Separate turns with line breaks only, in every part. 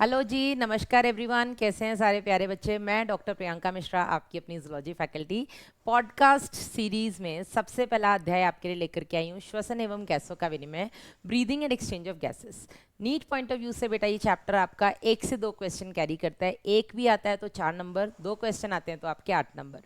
Hello जी, नमस्कार everyone. कैसे हैं सारे प्यारे बच्चे। मैं डॉक्टर प्रियंका मिश्रा, आपकी अपनी जूलॉजी फैकल्टी। पॉडकास्ट सीरीज में सबसे पहला अध्याय आपके लिए लेकर के आई हूँ, श्वसन एवं गैसों का विनिमय, breathing and exchange of gases. NEET point of view से बेटा ये चैप्टर आपका 1 से 2 क्वेश्चन कैरी करता है। एक भी आता है तो 4 नंबर, 2 क्वेश्चन आते हैं तो आपके 8 नंबर।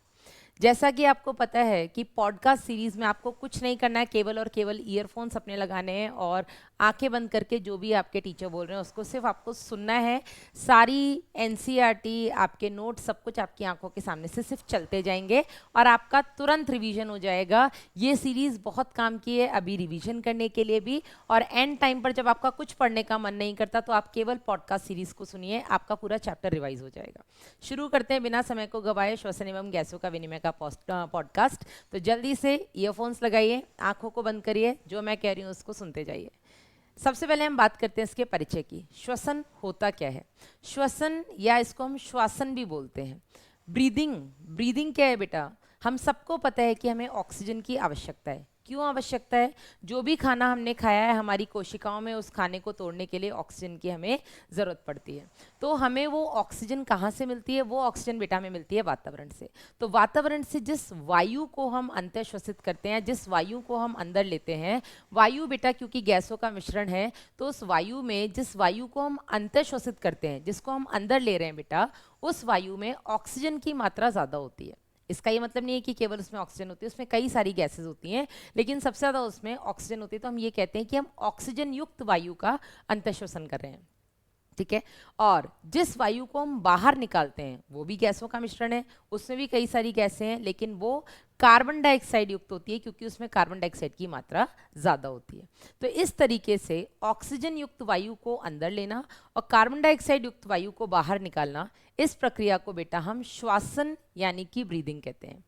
जैसा कि आपको पता है कि पॉडकास्ट सीरीज में आपको कुछ नहीं करना है, केवल और केवल ईयरफोन्स अपने लगाने हैं और आंखें बंद करके जो भी आपके टीचर बोल रहे हैं उसको सिर्फ आपको सुनना है। सारी एनसीईआरटी, आपके नोट, सब कुछ आपकी आंखों के सामने से सिर्फ चलते जाएंगे और आपका तुरंत रिवीजन हो जाएगा। ये सीरीज बहुत काम की है अभी रिवीजन करने के लिए भी, और एंड टाइम पर जब आपका कुछ पढ़ने का मन नहीं करता तो आप केवल पॉडकास्ट सीरीज को सुनिए, आपका पूरा चैप्टर रिवाइज हो जाएगा। शुरू करते हैं बिना समय को गवाए श्वसन एवं गैसों का विनिमय का पॉडकास्ट। तो जल्दी से ईयरफोन्स लगाइए, आंखों को बंद करिए, जो मैं कह रही हूँ उसको सुनते जाइए। सबसे पहले हम बात करते हैं इसके परिचय की। श्वसन होता क्या है? श्वसन, या इसको हम श्वासन भी बोलते हैं। ब्रीदिंग, ब्रीदिंग क्या है बेटा? हम सबको पता है कि हमें ऑक्सीजन की आवश्यकता है। क्यों आवश्यकता है? जो भी खाना हमने खाया है, हमारी कोशिकाओं में उस खाने को तोड़ने के लिए ऑक्सीजन की हमें ज़रूरत पड़ती है। तो हमें वो ऑक्सीजन कहाँ से मिलती है? वो ऑक्सीजन बेटा हमें मिलती है वातावरण से। तो वातावरण से जिस वायु को हम अंतर श्वसित करते हैं, जिस वायु को हम अंदर लेते हैं, वायु बेटा क्योंकि गैसों का मिश्रण है, तो उस वायु में जिस वायु को हम अंतर श्वसित करते हैं, जिसको हम अंदर ले रहे हैं बेटा, उस वायु में ऑक्सीजन की मात्रा ज़्यादा होती है। इसका ये मतलब नहीं है कि केवल उसमें ऑक्सीजन होती है, उसमें कई सारी गैसेस होती हैं, लेकिन सबसे ज़्यादा उसमें ऑक्सीजन होती है। तो हम ये कहते हैं कि हम ऑक्सीजन युक्त वायु का अंतःश्वसन कर रहे हैं, ठीक है। और जिस वायु को हम बाहर निकालते हैं वो भी गैसों का मिश्रण है, उसमें भी कई सारी गैसें हैं, लेकिन वो कार्बन डाइऑक्साइड युक्त होती है क्योंकि उसमें कार्बन डाइऑक्साइड की मात्रा ज़्यादा होती है। तो इस तरीके से ऑक्सीजन युक्त वायु को अंदर लेना और कार्बन डाइऑक्साइड युक्त वायु को बाहर निकालना, इस प्रक्रिया को बेटा हम श्वासन यानी कि ब्रीदिंग कहते हैं।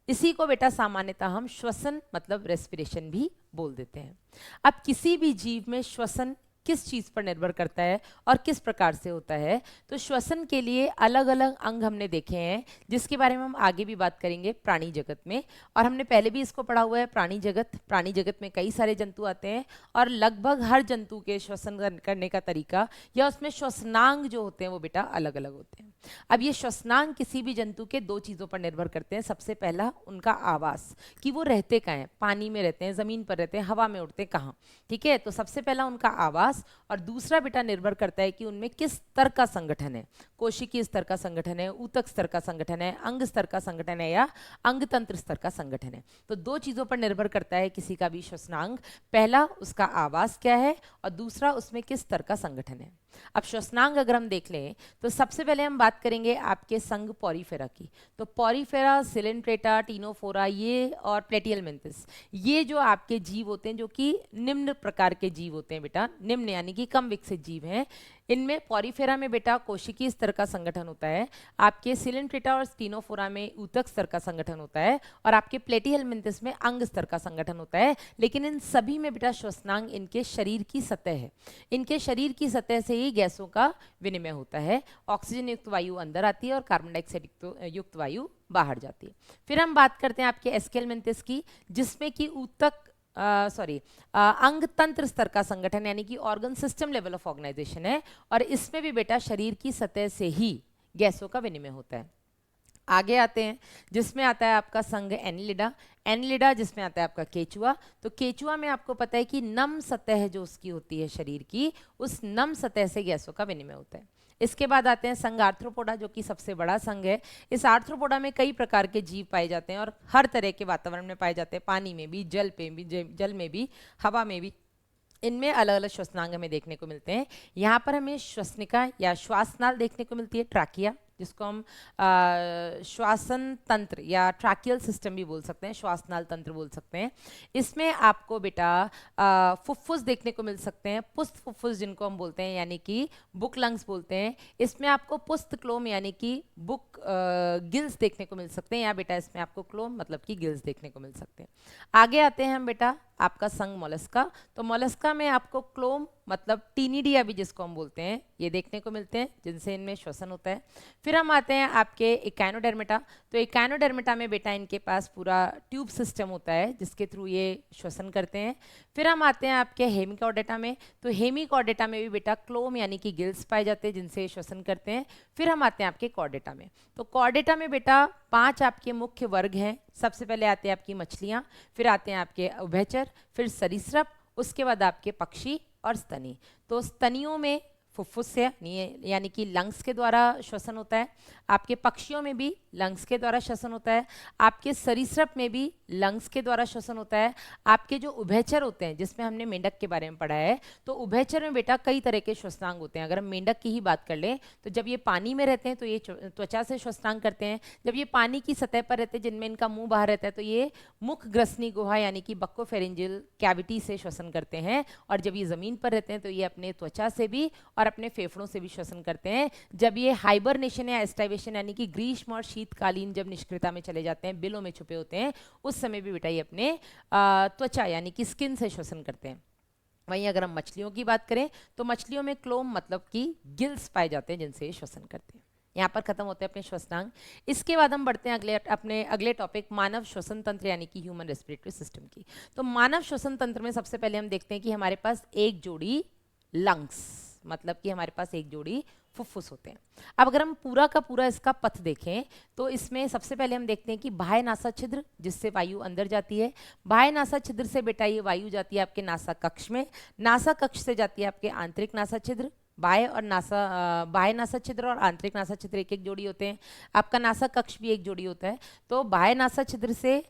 इसी को बेटा सामान्यतः हम श्वसन मतलब रेस्पिरेशन भी बोल देते हैं। अब किसी भी जीव में श्वसन किस चीज़ पर निर्भर करता है और किस प्रकार से होता है? तो श्वसन के लिए अलग अलग अंग हमने देखे हैं, जिसके बारे में हम आगे भी बात करेंगे प्राणी जगत में, और हमने पहले भी इसको पढ़ा हुआ है। प्राणी जगत, प्राणी जगत में कई सारे जंतु आते हैं और लगभग हर जंतु के श्वसन करने का तरीका या उसमें श्वसनांग जो होते हैं वो बेटा अलग अलग होते हैं। अब ये श्वसनांग किसी भी जंतु के 2 चीज़ों पर निर्भर करते हैं। सबसे पहला उनका आवास, कि वो रहते कहाँ हैं, पानी में रहते हैं, ज़मीन पर रहते हैं, हवा में उड़ते कहाँ, ठीक है। तो सबसे पहला उनका आवास, और दूसरा बेटा निर्भर करता है कि उनमें किस स्तर का संगठन है, कोशिकीय स्तर का संगठन है, ऊतक स्तर का संगठन है, अंग स्तर का संगठन है या अंग तंत्र स्तर का संगठन है। तो 2 चीज़ों पर निर्भर करता है किसी का भी श्वसनांग। पहला उसका आवास क्या है और दूसरा उसमें किस स्तर का संगठन है। अब श्वसनांग अगर हम देख लें तो सबसे पहले हम बात करेंगे आपके संघ पॉरीफेरा की। तो पॉरीफेरा, सिलेंट्रेटा, टीनोफोरा ये और प्लेटियलमेंथिस, ये जो आपके जीव होते हैं जो कि निम्न प्रकार के जीव होते हैं बेटा, निम्न यानी कि कम विकसित जीव हैं। इनमें पॉरीफेरा में बेटा कोशिकीय स्तर का संगठन होता है, आपके सिलेंट्रेटा और स्टीनोफोरा में ऊतक स्तर का संगठन होता है, और आपके प्लेटिहेलमिन्थस में अंग स्तर का संगठन होता है। लेकिन इन सभी में बेटा श्वसनांग इनके शरीर की सतह है, इनके शरीर की सतह से ही गैसों का विनिमय होता है। ऑक्सीजन युक्त वायु अंदर आती है और कार्बन डाइऑक्साइड युक्त वायु बाहर जाती है। फिर हम बात करते हैं आपके एस्केलमेंथिस की, जिसमें कि ऊतक अंग तंत्र स्तर का संगठन यानी कि organ system level of organisation है, और इसमें भी बेटा शरीर की सतह से ही गैसों का विनिमय होता है। आगे आते हैं जिसमें आता है आपका संघ एनिलिडा, एनिलिडा जिसमें आता है आपका केचुआ। तो केचुआ में आपको पता है कि नम सतह जो उसकी होती है शरीर की, उस नम सतह से गैसों का विनिमय होता है। इसके बाद आते हैं संघ आर्थ्रोपोडा, जो कि सबसे बड़ा संघ है। इस आर्थ्रोपोडा में कई प्रकार के जीव पाए जाते हैं और हर तरह के वातावरण में पाए जाते हैं, पानी में भी, जल पे भी, जल में भी, हवा में भी। इनमें अलग अलग श्वसनांग हमें देखने को मिलते हैं। यहाँ पर हमें श्वसनिका या श्वासनाल देखने को मिलती है, ट्राकिया, जिसको हम श्वासन तंत्र या ट्रैकियल सिस्टम भी बोल सकते हैं, श्वासनाल तंत्र बोल सकते हैं। इसमें आपको बेटा फुफ्फुस देखने को मिल सकते हैं, पुस्त फुफ्फुस जिनको हम बोलते हैं, यानी कि बुक लंग्स बोलते हैं। इसमें आपको पुस्त क्लोम यानी कि बुक गिल्स देखने को मिल सकते हैं, या बेटा इसमें आपको क्लोम मतलब कि गिल्स देखने को मिल सकते हैं। आगे आते हैं हम बेटा आपका संघ मोलस्का। तो मोलस्का में आपको क्लोम मतलब टीनिडिया भी जिसको हम बोलते हैं ये देखने को मिलते हैं, जिनसे इनमें श्वसन होता है। फिर हम आते हैं आपके इकाइनोडर्मेटा। तो इकाइनोडर्मेटा में बेटा इनके पास पूरा ट्यूब सिस्टम होता है जिसके थ्रू ये श्वसन करते हैं। फिर हम आते हैं आपके हेमिकॉर्डेटा में। तो हेमिकॉर्डेटा में भी बेटा क्लोम यानी कि गिल्स पाए जाते हैं जिनसे ये श्वसन करते हैं। फिर हम आते हैं आपके कॉर्डेटा में। तो कॉर्डेटा में बेटा 5 आपके मुख्य वर्ग हैं। सबसे पहले आते हैं आपकी मछलियाँ, फिर आते हैं आपके उभयचर, फिर सरीसृप, उसके बाद आपके पक्षी और स्तनी। तो स्तनियों में फुफ्फुस से यानी कि लंग्स के द्वारा श्वसन होता है। आपके पक्षियों में भी लंग्स के द्वारा श्वसन होता है। आपके सरीसृप में भी लंग्स के द्वारा श्वसन होता है। आपके जो उभयचर होते हैं जिसमें हमने मेंढक के बारे में पढ़ा है, तो उभयचर में बेटा कई तरह के श्वसनांग होते हैं। अगर हम मेंढक की ही बात कर लें तो जब ये पानी में रहते हैं तो ये त्वचा से श्वसनांग करते हैं। जब ये पानी की सतह पर रहते हैं जिनमें इनका मुंह बाहर रहता है तो ये मुख ग्रसनी गुहा यानी कि बक्कोफेरेंजियल कैविटी से श्वसन करते हैं। और जब ये जमीन पर रहते हैं तो ये अपने त्वचा से भी और अपने फेफड़ों से भी श्वसन करते हैं। जब ये हाइबरनेशन या एस्टाइवेशन यानी कि ग्रीष्म और शीतकालीन जब निष्क्रियता में चले जाते हैं, बिलों में छुपे होते हैं, उस समय भी बेटा ये अपने त्वचा यानी कि स्किन से श्वसन करते हैं। वहीं अगर हम मछलियों की बात करें तो मछलियों में क्लोम मतलब कि गिल्स पाए जाते हैं जिनसे ये श्वसन करते हैं। यहाँ पर खत्म होते हैं अपने श्वसनांग। इसके बाद हम बढ़ते हैं अपने अगले टॉपिक मानव श्वसन तंत्र यानी कि ह्यूमन रेस्पिरेटरी सिस्टम की। तो मानव श्वसन तंत्र में सबसे पहले हम देखते हैं कि हमारे पास एक जोड़ी लंग्स मतलब कि हमारे पास एक जोड़ी फुफ्फुस होते हैं। अब अगर हम पूरा का पूरा इसका पथ देखें तो इसमें सबसे पहले हम देखते हैं कि बाह्य नासा छिद्र जिससे वायु अंदर जाती है। बाह्य नासा छिद्र से बेटा ये वायु जाती है आपके नासा कक्ष में। नासा कक्ष से जाती है आपके आंतरिक नासा छिद्र। बाह्य नासा छिद्र और आंतरिक नासा छिद्र एक एक जोड़ी होते हैं। आपका नासा कक्ष भी एक जोड़ी होता है। तो बाह्य नासा छिद्र से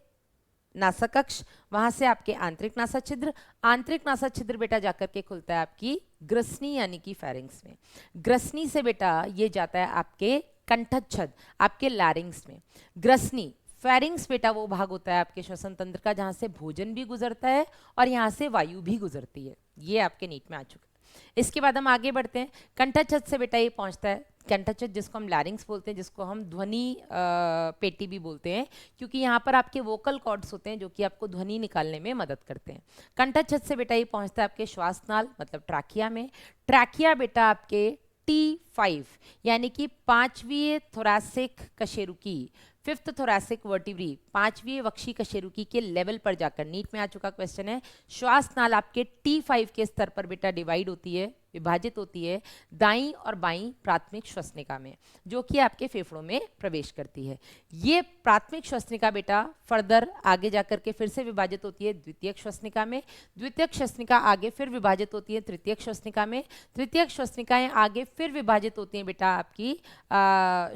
नासा कक्ष, वहां से आपके आंतरिक नासा छिद्र, आंतरिक नासा छिद्र बेटा जाकर के खुलता है आपकी ग्रसनी यानी कि फेरिंग्स में। ग्रसनी से बेटा ये जाता है आपके कंठच्छद आपके लैरिंग्स में। ग्रसनी फेरिंग्स बेटा वो भाग होता है आपके श्वसन तंत्र का जहां से भोजन भी गुजरता है और यहाँ से वायु भी गुजरती है। ये आपके नीट में आ चुका है। इसके बाद हम आगे बढ़ते हैं। कंठच्छद से बेटा ये पहुंचता है कंठच्छद जिसको हम लैरिंग्स बोलते हैं, जिसको हम ध्वनि पेटी भी बोलते हैं, क्योंकि यहाँ पर आपके वोकल कॉर्ड्स होते हैं जो कि आपको ध्वनि निकालने में मदद करते हैं। कंठच्छद से बेटा ये पहुंचता है आपके श्वासनाल मतलब ट्रैकिया में। ट्रैकिया बेटा आपके T5 यानी कि 5वीं थोरैसिक कशेरुकी, 5th थोरैसिक वर्टिब्री, 5वीं वक्षी कशेरुकी के लेवल पर जाकर नीट में आ चुका क्वेश्चन है। श्वासनाल आपके T5 के स्तर पर बेटा डिवाइड होती है, विभाजित होती है दाईं और बाईं प्राथमिक श्वसनिका में, जो कि आपके फेफड़ों में प्रवेश करती है। ये प्राथमिक श्वसनिका बेटा फर्दर आगे जाकर के फिर से विभाजित होती है द्वितीयक श्वसनिका में। द्वितीयक श्वसनिका आगे फिर विभाजित होती है तृतीयक श्वसनिका में। तृतीयक श्वसनिकाएं आगे फिर विभाजित होती हैं बेटा आपकी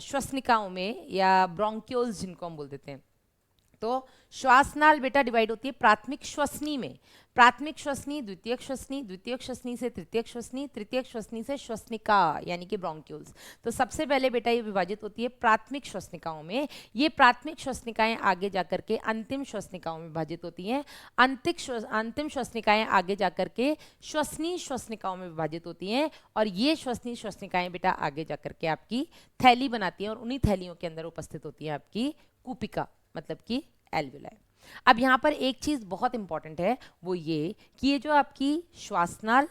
श्वसनिकाओं में या ब्रोंक्यूल्स जिनको हम बोल देते हैं। तो श्वासनाल बेटा डिवाइड होती है प्राथमिक श्वसनी में। प्राथमिक श्वसनी, द्वितीयक श्वसनी, द्वितीयक श्वसनी से तृतीयक श्वसनी, तृतीयक श्वसनी से श्वसनिका यानी कि ब्रोंक्यूल्स। तो सबसे पहले बेटा ये विभाजित होती है प्राथमिक श्वसनिकाओं में। ये प्राथमिक श्वसनिकाएं आगे जाकर के अंतिम श्वसनिकाओं में विभाजित होती हैं। अंतिम श्वसनिकाएं आगे जाकर के श्वसनी श्वसनिकाओं में विभाजित होती हैं और ये श्वसनी श्वसनिकाएं बेटा आगे जाकर के आपकी थैली बनाती हैं और उन्हीं थैलियों के अंदर उपस्थित होती है आपकी कूपिका मतलब कि एल्वियोलाई। अब यहाँ पर एक चीज बहुत इंपॉर्टेंट है, वो ये कि ये जो आपकी श्वासनाल,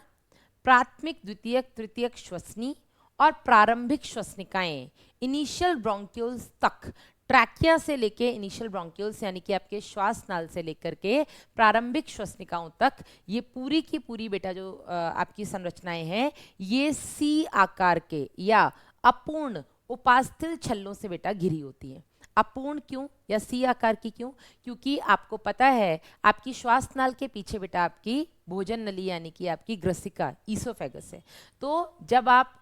प्राथमिक, द्वितीयक, तृतीयक श्वसनी और प्रारंभिक श्वसनिकाएं इनिशियल ब्रोंक्यूल्स तक, ट्रैकिया से लेके इनिशियल ब्रोंक्यूल्स यानी कि आपके श्वासनाल से लेकर के प्रारंभिक श्वसनिकाओं तक, ये पूरी की पूरी बेटा जो आपकी संरचनाएं हैं ये सी आकार के या अपूर्ण उपास्थल छल्लों से बेटा घिरी होती है। अपूर्ण क्यों या सी आकार की क्यों? क्योंकि आपको पता है आपकी श्वासनाल के पीछे बेटा आपकी भोजन नली यानी कि आपकी ग्रसिका ईसोफेगस है। तो जब आप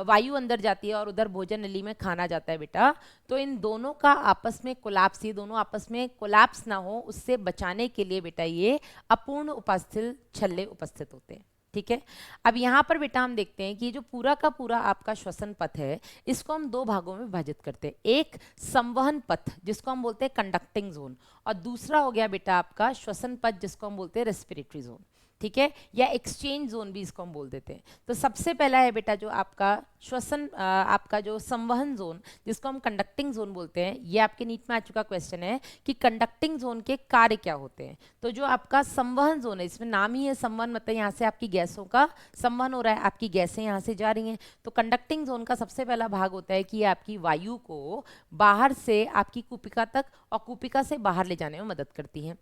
वायु अंदर जाती है और उधर भोजन नली में खाना जाता है बेटा, तो इन दोनों का आपस में कोलैप्स, ये दोनों आपस में कोलैप्स ना हो उससे बचाने के लिए बेटा ये अपूर्ण उपास्थल छल्ले उपस्थित होते हैं। ठीक है, अब यहाँ पर बेटा हम देखते हैं कि जो पूरा का पूरा आपका श्वसन पथ है इसको हम दो भागों में विभाजित करते हैं। एक संवहन पथ जिसको हम बोलते हैं कंडक्टिंग जोन, और दूसरा हो गया बेटा आपका श्वसन पथ जिसको हम बोलते हैं रेस्पिरेटरी जोन। ठीक है, या एक्सचेंज जोन भी इसको हम बोल देते हैं। तो सबसे पहला है बेटा जो आपका श्वसन आपका जो संवहन जोन जिसको हम कंडक्टिंग जोन बोलते हैं, ये आपके नीट में आ चुका क्वेश्चन है कि कंडक्टिंग जोन के कार्य क्या होते हैं। तो जो आपका संवहन जोन है, इसमें नाम ही है संवहन, मतलब यहाँ से आपकी गैसों का संवहन हो रहा है, आपकी गैसें यहाँ से जा रही हैं। तो कंडक्टिंग जोन का सबसे पहला भाग होता है कि ये आपकी वायु को बाहर से आपकी कुपिका तक और कुपिका से बाहर ले जाने में मदद करती है।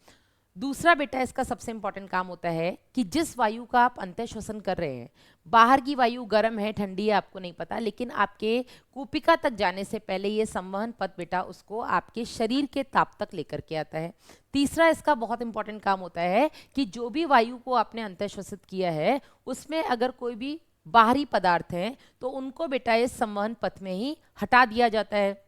दूसरा बेटा इसका सबसे इंपॉर्टेंट काम होता है कि जिस वायु का आप अंतः श्वसन कर रहे हैं, बाहर की वायु गर्म है ठंडी है आपको नहीं पता, लेकिन आपके कुपिका तक जाने से पहले ये संवहन पथ बेटा उसको आपके शरीर के ताप तक लेकर के आता है। तीसरा इसका बहुत इंपॉर्टेंट काम होता है कि जो भी वायु को आपने अंतः श्वसित किया है उसमें अगर कोई भी बाहरी पदार्थ हैं तो उनको बेटा इस संवहन पथ में ही हटा दिया जाता है।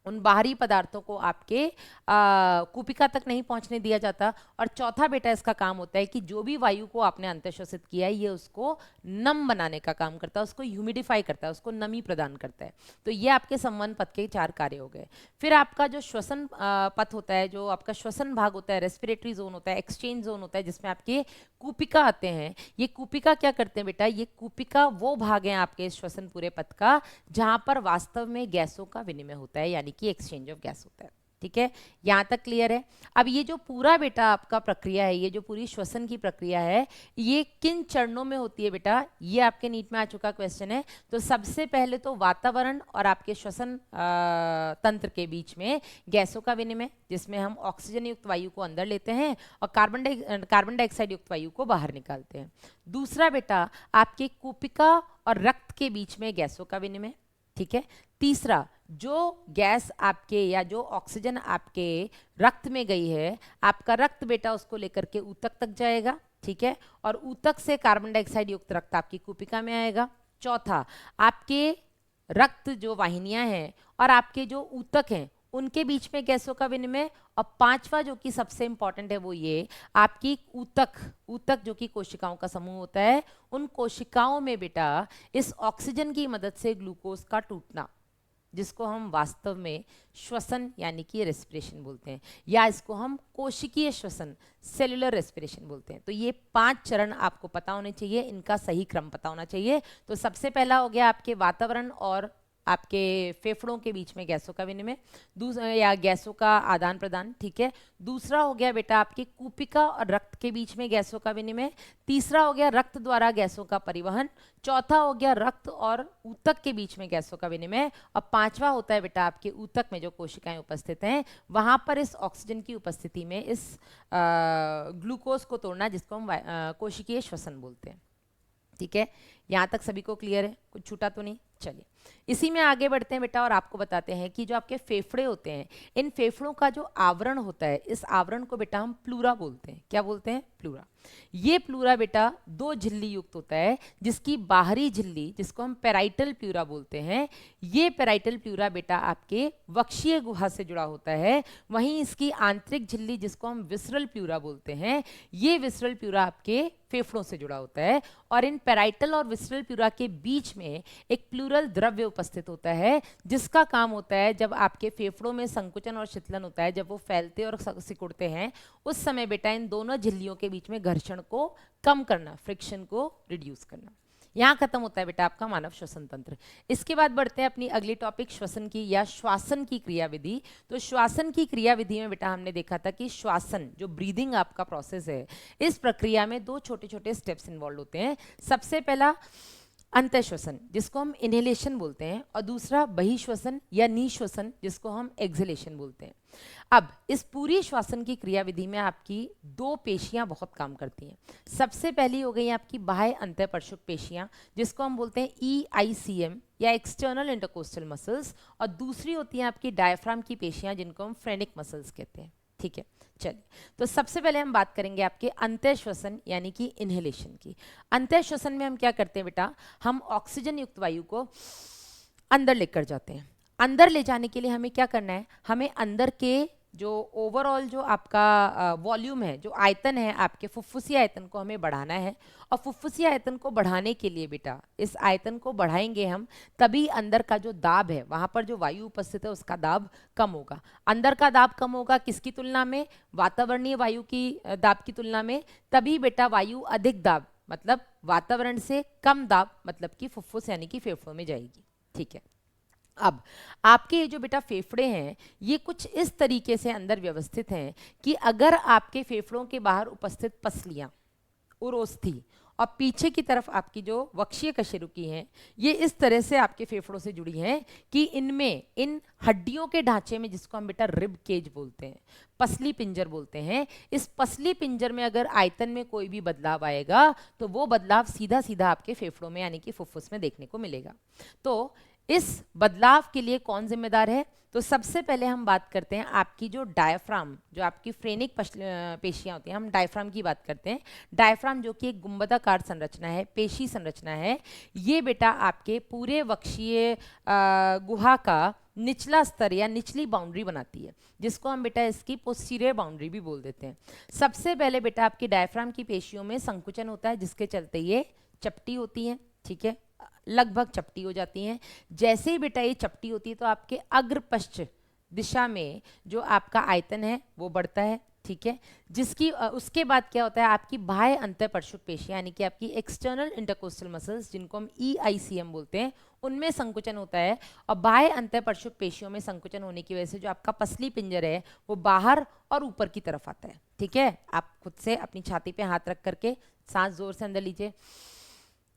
उन बाहरी पदार्थों को आपके कुपिका तक नहीं पहुंचने दिया जाता। और चौथा बेटा इसका काम होता है कि जो भी वायु को आपने अंतःश्वसित किया है ये उसको नम बनाने का काम करता है, उसको ह्यूमिडिफाई करता है, उसको नमी प्रदान करता है। तो ये आपके संवहन पथ के 4 कार्य हो गए। फिर आपका जो श्वसन पथ होता है, जो आपका श्वसन भाग होता है, रेस्पिरेटरी जोन होता है, एक्सचेंज जोन होता है, जिसमें आपके कुपिका आते हैं। ये कुपिका क्या करते हैं बेटा, ये कुपिका वो भाग हैं आपके श्वसन पूरे पथ का जहां पर वास्तव में गैसों का विनिमय होता है, यानी कि एक्सचेंज ऑफ गैस होता है। ठीक है, यहां तक क्लियर है। अब ये जो पूरा बेटा आपका प्रक्रिया है, ये जो पूरी श्वसन की प्रक्रिया है, ये किन चरणों में होती है बेटा, ये आपके नीट में आ चुका क्वेश्चन है। तो सबसे पहले तो वातावरण और आपके श्वसन तंत्र के बीच में गैसों का विनिमय, जिसमें हम ऑक्सीजन युक्त वायु को अंदर लेते हैं और कार्बन डाइऑक्साइड युक्त वायु को बाहर निकालते हैं। दूसरा बेटा आपके कुपिका और रक्त के बीच में गैसों का विनिमय। ठीक है, तीसरा जो गैस आपके या जो ऑक्सीजन आपके रक्त में गई है, आपका रक्त बेटा उसको लेकर के ऊतक तक जाएगा। ठीक है, और ऊतक से कार्बन डाइऑक्साइड युक्त रक्त आपकी कुपिका में आएगा। चौथा, आपके रक्त जो वाहिनियां हैं और आपके जो ऊतक हैं उनके बीच में गैसों का विनिमय। और पांचवा जो कि सबसे इंपॉर्टेंट है वो ये, आपकी ऊतक जो कि कोशिकाओं का समूह होता है, उन कोशिकाओं में बेटा इस ऑक्सीजन की मदद से ग्लूकोज का टूटना, जिसको हम वास्तव में श्वसन यानी कि रेस्पिरेशन बोलते हैं, या इसको हम कोशिकीय श्वसन सेलुलर रेस्पिरेशन बोलते हैं। तो ये 5 चरण आपको पता होने चाहिए, इनका सही क्रम पता होना चाहिए। तो सबसे पहला हो गया आपके वातावरण और आपके फेफड़ों के बीच में गैसों का विनिमय, या गैसों का आदान प्रदान। ठीक है, दूसरा हो गया बेटा आपके कुपिका और रक्त के बीच में गैसों का विनिमय। तीसरा हो गया रक्त द्वारा गैसों का परिवहन। चौथा हो गया रक्त और ऊतक के बीच में गैसों का विनिमय। और पांचवा होता है बेटा आपके ऊतक में जो कोशिकाएं उपस्थित हैं वहां पर इस ऑक्सीजन की उपस्थिति में इस ग्लूकोज को तोड़ना, जिसको हम कोशिकीय श्वसन बोलते हैं। ठीक है, यहाँ तक सभी को क्लियर है, कुछ छूटा तो नहीं। चलिए इसी में आगे बढ़ते हैं बेटा और आपको बताते हैं कि जो आपके फेफड़े होते हैं, इन फेफड़ों का जो आवरण होता है, इस आवरण को बेटा हम प्लूरा बोलते हैं। क्या बोलते हैं? प्लूरा। ये प्लूरा बेटा 2 झिल्ली युक्त होता है, जिसकी बाहरी झिल्ली जिसको हम पेराइटल प्लूरा बोलते हैं, ये पेराइटल प्लूरा बेटा आपके वक्षीय गुहा से जुड़ा होता है। वहीं इसकी आंतरिक झिल्ली जिसको हम विसरल प्लूरा बोलते हैं, ये विसरल प्लूरा आपके फेफड़ों से जुड़ा होता है। और इन पेराइटल और विसरल प्लूरा के बीच में एक प्लूरल द्रव्य उपस्थित होता है, जिसका काम होता है जब आपके फेफड़ों में संकुचन और शीतलन होता है, जब वो फैलते और सिकुड़ते हैं, उस समय बेटा इन दोनों झिल्लियों के बीच में घर्षण को कम करना, फ्रिक्शन को रिड्यूस करना। यहाँ खत्म होता है बेटा आपका मानव श्वसन तंत्र। इसके बाद बढ़ते हैं अपनी अगली टॉपिक श्वसन की या श्वासन की क्रियाविधि। तो श्वासन की क्रियाविधि में बेटा हमने देखा था कि श्वासन जो ब्रीदिंग आपका प्रोसेस है, इस प्रक्रिया में 2 छोटे छोटे स्टेप्स इन्वॉल्व होते हैं। सबसे पहला अंतःश्वसन जिसको हम इनहेलेशन बोलते हैं, और दूसरा बहिश्वसन या निश्वसन जिसको हम एक्सहेलेशन बोलते हैं। अब इस पूरी श्वासन की क्रियाविधि में आपकी 2 पेशियां बहुत काम करती हैं। सबसे पहली हो गई आपकी बाह्य अंतःपर्शुक पेशियां, जिसको हम बोलते हैं EICM या एक्सटर्नल इंटरकोस्टल मसल्स, और दूसरी होती हैं आपकी डायफ्राम की पेशियां, जिनको हम फ्रेनिक मसल्स कहते हैं। ठीक है, चलिए तो सबसे पहले हम बात करेंगे आपके अंतःश्वसन यानी कि इनहेलेशन की। अंतःश्वसन में हम क्या करते हैं बेटा, हम ऑक्सीजन युक्त वायु को अंदर लेकर जाते हैं। अंदर ले जाने के लिए हमें क्या करना है, हमें अंदर के जो ओवरऑल जो आपका वॉल्यूम है, जो आयतन है आपके फुफ्फुसी आयतन को हमें बढ़ाना है। और फुफ्फुसी आयतन को बढ़ाने के लिए बेटा इस आयतन को बढ़ाएंगे हम, तभी अंदर का जो दाब है, वहां पर जो वायु उपस्थित है उसका दाब कम होगा। अंदर का दाब कम होगा किसकी तुलना में? वातावरणीय वायु की दाब की तुलना में। तभी बेटा वायु अधिक दाब मतलब वातावरण से कम दाब मतलब कि फुफ्फुस यानी कि फेफड़ों में जाएगी। ठीक है, अब आपके ये जो बेटा फेफड़े हैं ये कुछ इस तरीके से अंदर व्यवस्थित हैं कि अगर आपके फेफड़ों के बाहर उपस्थित पसलियां, उरोस्थी और पीछे की तरफ आपकी जो वक्षीय कशेरुकी हैं, ये इस तरह से आपके फेफड़ों से जुड़ी हैं कि इनमें, इन हड्डियों के ढांचे में, जिसको हम बेटा रिब केज बोलते हैं, पसली पिंजर बोलते हैं, इस पसली पिंजर में अगर आयतन में कोई भी बदलाव आएगा तो वो बदलाव सीधा सीधा आपके फेफड़ों में यानी कि फुफ्फुस में देखने को मिलेगा। तो इस बदलाव के लिए कौन जिम्मेदार है? तो सबसे पहले हम बात करते हैं आपकी जो डायफ्राम, जो आपकी फ्रेनिक पेशियां होती हैं, हम डायफ्राम की बात करते हैं। डायफ्राम जो कि एक गुंबदाकार संरचना है, पेशी संरचना है, ये बेटा आपके पूरे वक्षीय गुहा का निचला स्तर या निचली बाउंड्री बनाती है, जिसको हम बेटा इसकी पोस्टीरियर बाउंड्री भी बोल देते हैं। सबसे पहले बेटा आपकी डायफ्राम की पेशियों में संकुचन होता है, जिसके चलते ये चपटी होती है। ठीक है, लगभग चपटी हो जाती हैं। जैसे ही बेटा ये चपटी होती है तो आपके अग्र पश्च दिशा में जो आपका आयतन है वो बढ़ता है। ठीक है, जिसकी उसके बाद क्या होता है, आपकी बाह्य अंतःपरशुक पेशियां यानी कि आपकी एक्सटर्नल इंटरकोस्टल मसल्स, जिनको हम EICM बोलते हैं, उनमें संकुचन होता है। और बाह्य अंतःपरशुक पेशियों में संकुचन होने की वजह से जो आपका पसली पिंजर है वो बाहर और ऊपर की तरफ आता है। ठीक है, आप खुद से अपनी छाती पे हाथ रख करके सांस जोर से अंदर लीजिए,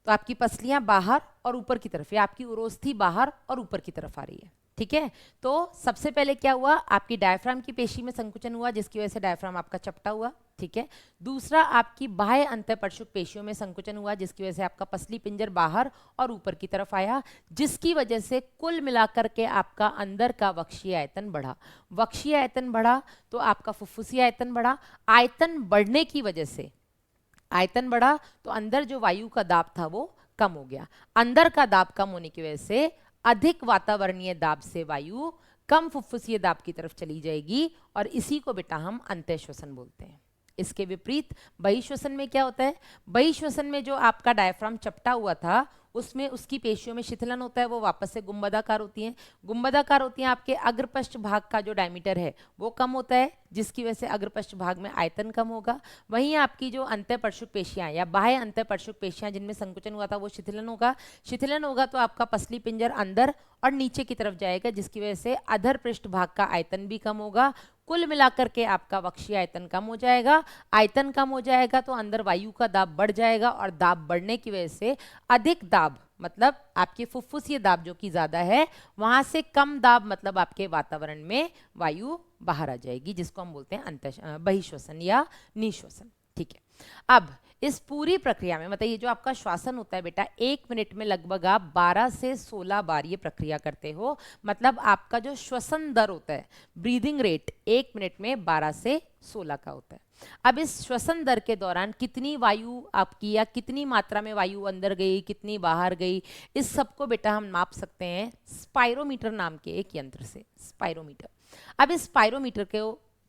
तो आपकी पसलियां बाहर और ऊपर की तरफ, या आपकी उरोस्थी बाहर और ऊपर की तरफ आ रही है। ठीक है, तो सबसे पहले क्या हुआ, आपकी डायफ्राम की पेशी में संकुचन हुआ, जिसकी वजह से डायफ्राम आपका चपटा हुआ। ठीक है, दूसरा आपकी बाह्य अंतःपरशुक पेशियों में संकुचन हुआ, जिसकी वजह से आपका पसली पिंजर बाहर और ऊपर की तरफ आया, जिसकी वजह से कुल मिलाकर के आपका अंदर का वक्षीय आयतन बढ़ा। वक्षीय आयतन बढ़ा तो आपका फुफ्फुसी आयतन बढ़ा। आयतन बढ़ने की वजह से, आयतन बढ़ा तो अंदर जो वायु का दाब था वो कम हो गया। अंदर का दाब कम होने की वजह से अधिक वातावरणीय दाब से वायु कम फुफ्फुसीय दाब की तरफ चली जाएगी, और इसी को बेटा हम अंतःश्वसन बोलते हैं। इसके विपरीत बहिश्वसन में क्या होता है? बहिश्वसन में जो आपका डायफ्राम चपटा हुआ था उसमें उसकी पेशियों में शिथिलन होता है, वो वापस से गुंबदाकार होती हैं। गुंबदाकार होती हैं, आपके अग्रपश्च भाग का जो डायमीटर है वो कम होता है, जिसकी वजह से अग्रपश्च भाग में आयतन कम होगा। वहीं आपकी जो अंतःपरशुक पेशियां या बाह्य अंतःपरशुक पेशियां जिनमें संकुचन हुआ था वो शिथिलन होगा। शिथिलन होगा तो आपका पसली पिंजर अंदर और नीचे की तरफ जाएगा, जिसकी वजह से अधर पृष्ठ भाग का आयतन भी कम होगा। कुल मिलाकर के आपका वक्षीय आयतन कम हो जाएगा। आयतन कम हो जाएगा तो अंदर वायु का दाब बढ़ जाएगा, और दाब बढ़ने की वजह से अधिक दाब मतलब आपके फुफ्फुसीय दाब जो कि ज्यादा है, वहां से कम दाब मतलब आपके वातावरण में वायु बाहर आ जाएगी, जिसको हम बोलते हैं बहिश्वसन या निश्वसन। ठीक है, अब इस पूरी प्रक्रिया में मतलब ये जो आपका श्वासन होता है बेटा, 1 मिनट में लगभग आप 12 से 16 बार ये प्रक्रिया करते हो। मतलब आपका जो श्वसन दर होता है, ब्रीदिंग रेट, 1 मिनट में 12 से 16 का होता है। अब इस श्वसन दर के दौरान कितनी वायु आपकी या कितनी मात्रा में वायु अंदर गई, कितनी बाहर गई, इस सबको बेटा हम माप सकते हैं स्पायरोमीटर नाम के एक यंत्र से। स्पायरोमीटर, अब इस स्पायरोमीटर के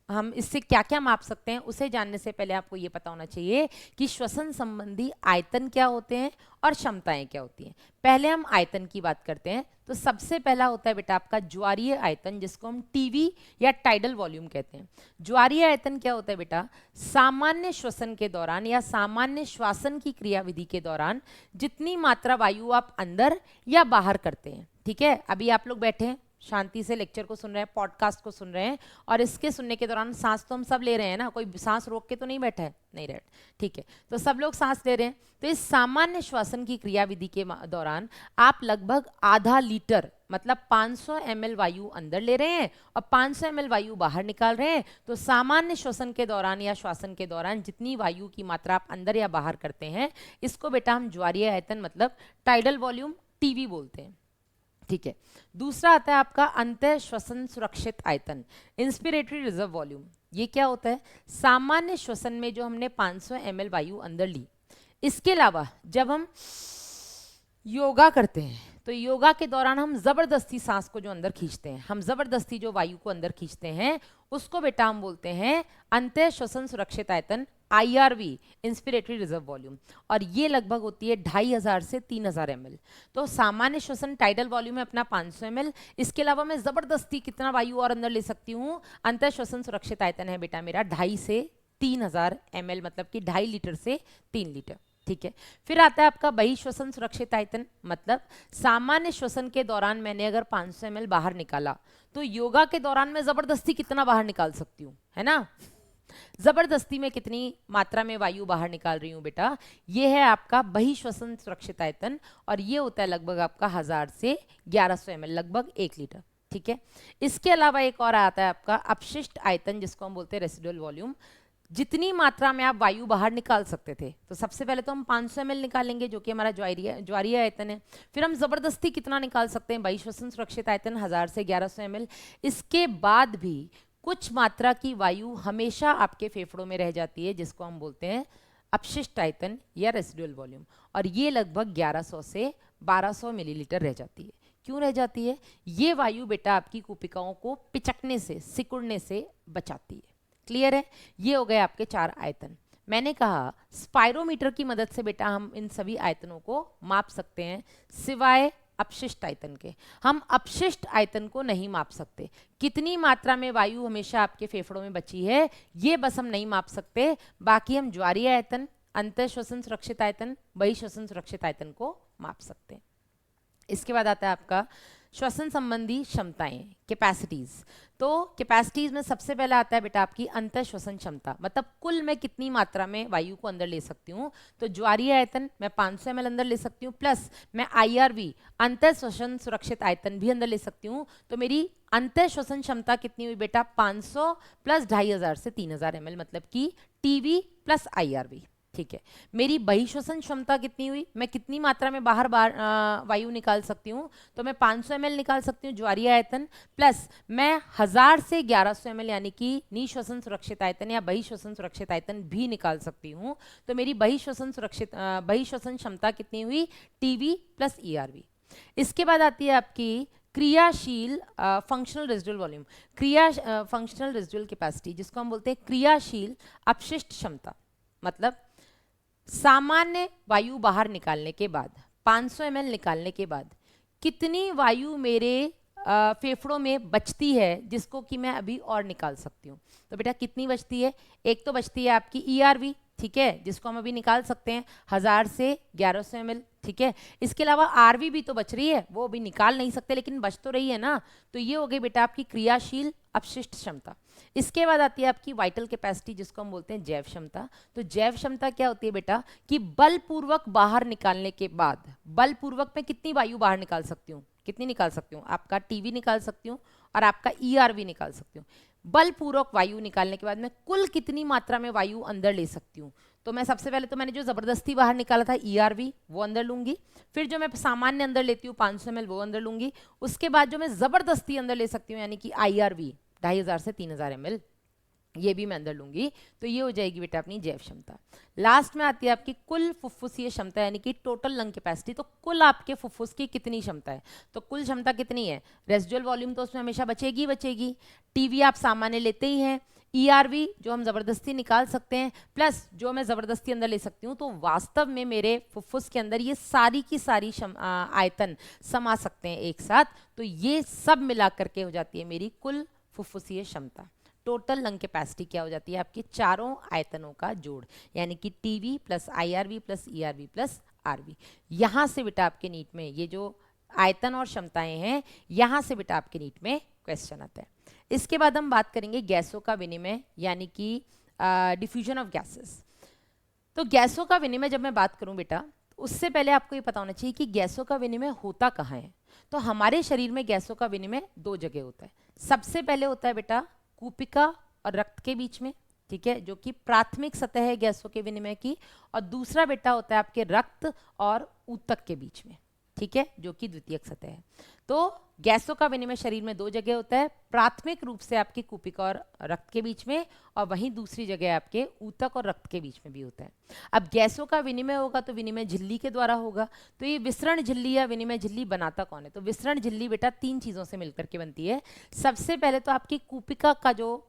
हम इससे क्या क्या माप सकते हैं उसे जानने से पहले आपको ये पता होना चाहिए कि श्वसन संबंधी आयतन क्या होते हैं और क्षमताएं क्या होती हैं। पहले हम आयतन की बात करते हैं, तो सबसे पहला होता है बेटा आपका ज्वारीय आयतन, जिसको हम टीवी या टाइडल वॉल्यूम कहते हैं। ज्वारीय आयतन क्या होता है बेटा? सामान्य श्वसन के दौरान या सामान्य श्वासन की क्रियाविधि के दौरान जितनी मात्रा वायु आप अंदर या बाहर करते हैं। ठीक है, अभी आप लोग बैठे हैं, शांति से लेक्चर को सुन रहे हैं, पॉडकास्ट को सुन रहे हैं, और इसके सुनने के दौरान सांस तो हम सब ले रहे हैं ना, कोई सांस रोक के तो नहीं बैठा है, नहीं बैठ, ठीक है, तो सब लोग सांस ले रहे हैं। तो इस सामान्य श्वसन की क्रियाविधि के दौरान आप लगभग आधा लीटर मतलब 500 ml वायु अंदर ले रहे हैं और 500 ml वायु बाहर निकाल रहे हैं। तो सामान्य श्वसन के दौरान या श्वासन के दौरान जितनी वायु की मात्रा आप अंदर या बाहर करते हैं, इसको बेटा हम ज्वारीय आयतन मतलब टाइडल वॉल्यूम, टीवी बोलते हैं। ठीक है, दूसरा आता है आपका अंतः श्वसन सुरक्षित आयतन, इंस्पिरेटरी रिजर्व वॉल्यूम। ये क्या होता है? सामान्य श्वसन में जो हमने 500 ml वायु अंदर ली, इसके अलावा जब हम योगा करते हैं तो योगा के दौरान हम जबरदस्ती सांस को जो अंदर खींचते हैं, हम जबरदस्ती जो वायु को अंदर खींचते हैं, उसको बेटा हम बोलते हैं अंतः श्वसन सुरक्षित आयतन, IRV, इंस्पिरेटरी रिजर्व वॉल्यूम। और ये लगभग होती है 2500 से 3000 ml। तो सामान्य श्वसन टाइडल वॉल्यूम है अपना 500 ml। इसके अलावा मैं जबरदस्ती कितना वायु और अंदर ले सकती हूँ, अंतः श्वसन सुरक्षित आयतन है बेटा मेरा 2.5 से 3000 ml, मतलब कि 2.5 लीटर से 3 लीटर। ठीक है, फिर आता है आपका बहिश्वसन सुरक्षित आयतन, मतलब सामान्य श्वसन के दौरान मैंने अगर 500 ml बाहर निकाला, तो योगा के दौरान मैं जबरदस्ती कितना बाहर निकाल सकती हूँ, है ना। जबरदस्ती में कितनी मात्रा में वायु बाहर निकाल रही हूँ बेटा, ये है आपका बहिश्वसन सुरक्षित आयतन, और ये होता है लगभग आपका 1000 से 1100 ml, लगभग 1 लीटर। ठीक है, इसके अलावा एक और आता है आपका अपशिष्ट आयतन, जिसको हम बोलते हैं रेसिडुअल वॉल्यूम। जितनी मात्रा में आप वायु बाहर निकाल सकते थे, तो सबसे पहले तो हम 500 ml निकालेंगे, जो कि हमारा ज्वारीय आयतन है। फिर हम जबरदस्ती कितना निकाल सकते हैं, बहिश्वसन सुरक्षित आयतन 1000 से 1100 ml। इसके बाद भी कुछ मात्रा की वायु हमेशा आपके फेफड़ों में रह जाती है, जिसको हम बोलते हैं अपशिष्ट आयतन या रेसिडुअल वॉल्यूम, और ये लगभग 1100 से 1200 मिलीलीटर रह जाती है। क्यों रह जाती है? ये वायु बेटा आपकी कूपिकाओं को पिचकने से, सिकुड़ने से बचाती है। क्लियर है? ये हो गए आपके 4 आयतन। मैंने कहा स्पायरोमीटर की मदद से बेटा हम इन सभी आयतनों को माप सकते हैं, सिवाय अपशिष्ट आयतन के। हम अपशिष्ट आयतन को नहीं माप सकते। कितनी मात्रा में वायु हमेशा आपके फेफड़ों में बची है, ये बस हम नहीं माप सकते। बाकी हम ज्वारीय आयतन, अंतः श्वसन सुरक्षित आयतन, बहिश्वसन सुरक्षित आयतन को माप सकते हैं। इसके बाद आता है आपका श्वसन संबंधी क्षमताएं, कैपेसिटीज। तो कैपेसिटीज में सबसे पहला आता है बेटा आपकी अंतः श्वसन क्षमता, मतलब कुल मैं कितनी मात्रा में वायु को अंदर ले सकती हूँ। तो ज्वारीय आयतन मैं 500 ml अंदर ले सकती हूँ, प्लस मैं IRV, अंतः श्वसन सुरक्षित आयतन भी अंदर ले सकती हूँ। तो मेरी अंतः श्वसन क्षमता कितनी हुई बेटा, 500 प्लस 2500 से 3000 ml, मतलब कि TV प्लस IRV। ठीक है, मेरी बहिश्वसन क्षमता कितनी हुई, मैं कितनी मात्रा में बाहर वायु निकाल सकती हूँ। तो मैं 500 ml निकाल सकती हूँ ज्वारीय आयतन, प्लस मैं 1000 से 1100 ml यानी कि निश्वसन सुरक्षित आयतन या बहिश्वसन सुरक्षित आयतन भी निकाल सकती हूँ। तो मेरी बहिश्वसन क्षमता कितनी हुई, TV प्लस ERV। इसके बाद आती है आपकी क्रियाशील functional residual volume, functional residual capacity, जिसको हम बोलते हैं क्रियाशील अपशिष्ट क्षमता। मतलब सामान्य वायु बाहर निकालने के बाद, 500 ml निकालने के बाद कितनी वायु मेरे फेफड़ों में बचती है, जिसको कि मैं अभी और निकाल सकती हूँ। तो बेटा कितनी बचती है, एक तो बचती है आपकी ERV, ठीक है, जिसको हम अभी निकाल सकते हैं 1000 से 1100 ml। ठीक है, इसके अलावा RV भी तो बच रही है, वो अभी निकाल नहीं सकते लेकिन बच तो रही है ना। तो ये हो गई बेटा आपकी क्रियाशील अपशिष्ट क्षमता। इसके बाद आती है आपकी वाइटल कैपेसिटी, जिसको हम बोलते हैं जैव क्षमता। तो जैव क्षमता क्या होती है बेटा, कि बलपूर्वक बाहर निकालने के बाद, बलपूर्वक मैं कितनी वायु बाहर निकाल सकती हूँ, कितनी निकाल सकती हूँ, आपका TV निकाल सकती हूँ और आपका ERV निकाल सकती हूँ। बलपूर्वक वायु निकालने के बाद मैं कुल कितनी मात्रा में वायु अंदर ले सकती हूँ। तो मैं सबसे पहले तो मैंने जो जबरदस्ती बाहर निकाला था ERV, वो अंदर लूंगी। फिर जो मैं सामान्य अंदर लेती हूँ 500 ml, वो अंदर लूंगी। उसके बाद जो मैं जबरदस्ती अंदर ले सकती हूँ, यानी कि IRV 2500 से 3000 ml, ये भी मैं अंदर लूंगी। तो ये हो जाएगी बेटा अपनी जैव क्षमता। लास्ट में आती है आपकी कुल फुफ्फुसीय क्षमता, यानी कि टोटल लंग कैपेसिटी। तो कुल आपके फुफ्फुस की कितनी क्षमता है, तो कुल क्षमता कितनी है, रेसिडुअल वॉल्यूम तो उसमें हमेशा बचेगी बचेगी, TV आप सामान्य लेते ही हैं, ERV जो हम जबरदस्ती निकाल सकते हैं, प्लस जो मैं जबरदस्ती अंदर ले सकती हूँ। तो वास्तव में मेरे फुफ्फुस के अंदर ये सारी की सारी आयतन समा सकते हैं एक साथ। तो ये सब मिला करके हो जाती है मेरी कुल फुफ्फुसीय क्षमता। टोटल लंग कैपेसिटी क्या हो जाती है, आपके चारों आयतनों का जोड़, यानी कि TV plus IRV plus ERV plus RV। यहाँ से बेटा आपके नीट में ये जो आयतन और क्षमताएं हैं, यहाँ से बेटा आपके नीट में क्वेश्चन आता है। इसके बाद हम बात करेंगे गैसों का विनिमय, यानी कि डिफ्यूजन ऑफ गैसेस। तो गैसों का विनिमय जब मैं बात करूं बेटा, उससे पहले आपको ये पता होना चाहिए कि गैसों का विनिमय होता कहाँ है। तो हमारे शरीर में गैसों का विनिमय 2 जगह होता है। सबसे पहले होता है बेटा कूपिका और रक्त के बीच में, ठीक है, जो कि प्राथमिक सतह है गैसों के विनिमय की। और दूसरा बेटा होता है आपके रक्त और ऊतक के बीच में, ठीक है, जो कि द्वितीयक सतह है। तो गैसों का विनिमय शरीर में दो जगह होता है, प्राथमिक रूप से आपकी कूपिका और रक्त के बीच में, और वहीं दूसरी जगह आपके ऊतक और रक्त के बीच में भी होता है। अब गैसों का विनिमय होगा तो विनिमय झिल्ली के द्वारा होगा। तो ये विसरण झिल्ली या विनिमय झिल्ली बनाता कौन है? तो विसरण झिल्ली बेटा तीन चीजों से मिलकर के बनती है। सबसे पहले तो आपकी कूपिका का जो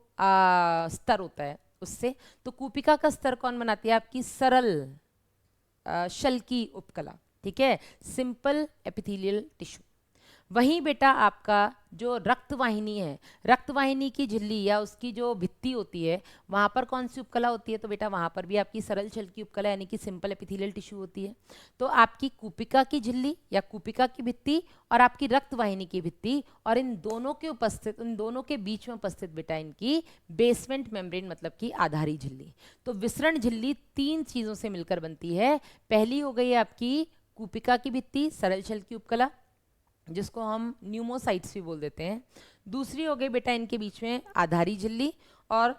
स्तर होता है उससे, तो कूपिका का स्तर कौन बनाती है? आपकी सरल शल की उपकला, ठीक है, सिंपल एपिथेलियल टिश्यू। वहीं बेटा आपका जो रक्तवाहिनी है, रक्तवाहिनी की झिल्ली या उसकी जो भित्ति होती है, वहां पर कौन सी उपकला होती है? तो बेटा वहां पर भी आपकी सरल शल की उपकला यानी कि सिंपल एपिथेलियल टिश्यू होती है। तो आपकी कूपिका की झिल्ली या कूपिका की भित्ति और आपकी रक्तवाहिनी की भित्ति, और इन दोनों के बीच में उपस्थित बेटा इनकी बेसमेंट मेम्ब्रेन मतलब की आधारी झिल्ली। तो विसरण झिल्ली तीन चीजों से मिलकर बनती है। पहली हो गई आपकी कूपिका की भित्ति, सरल शल की उपकला, जिसको हम न्यूमोसाइट्स भी बोल देते हैं। दूसरी हो गई बेटा इनके बीच में आधारी झिल्ली, और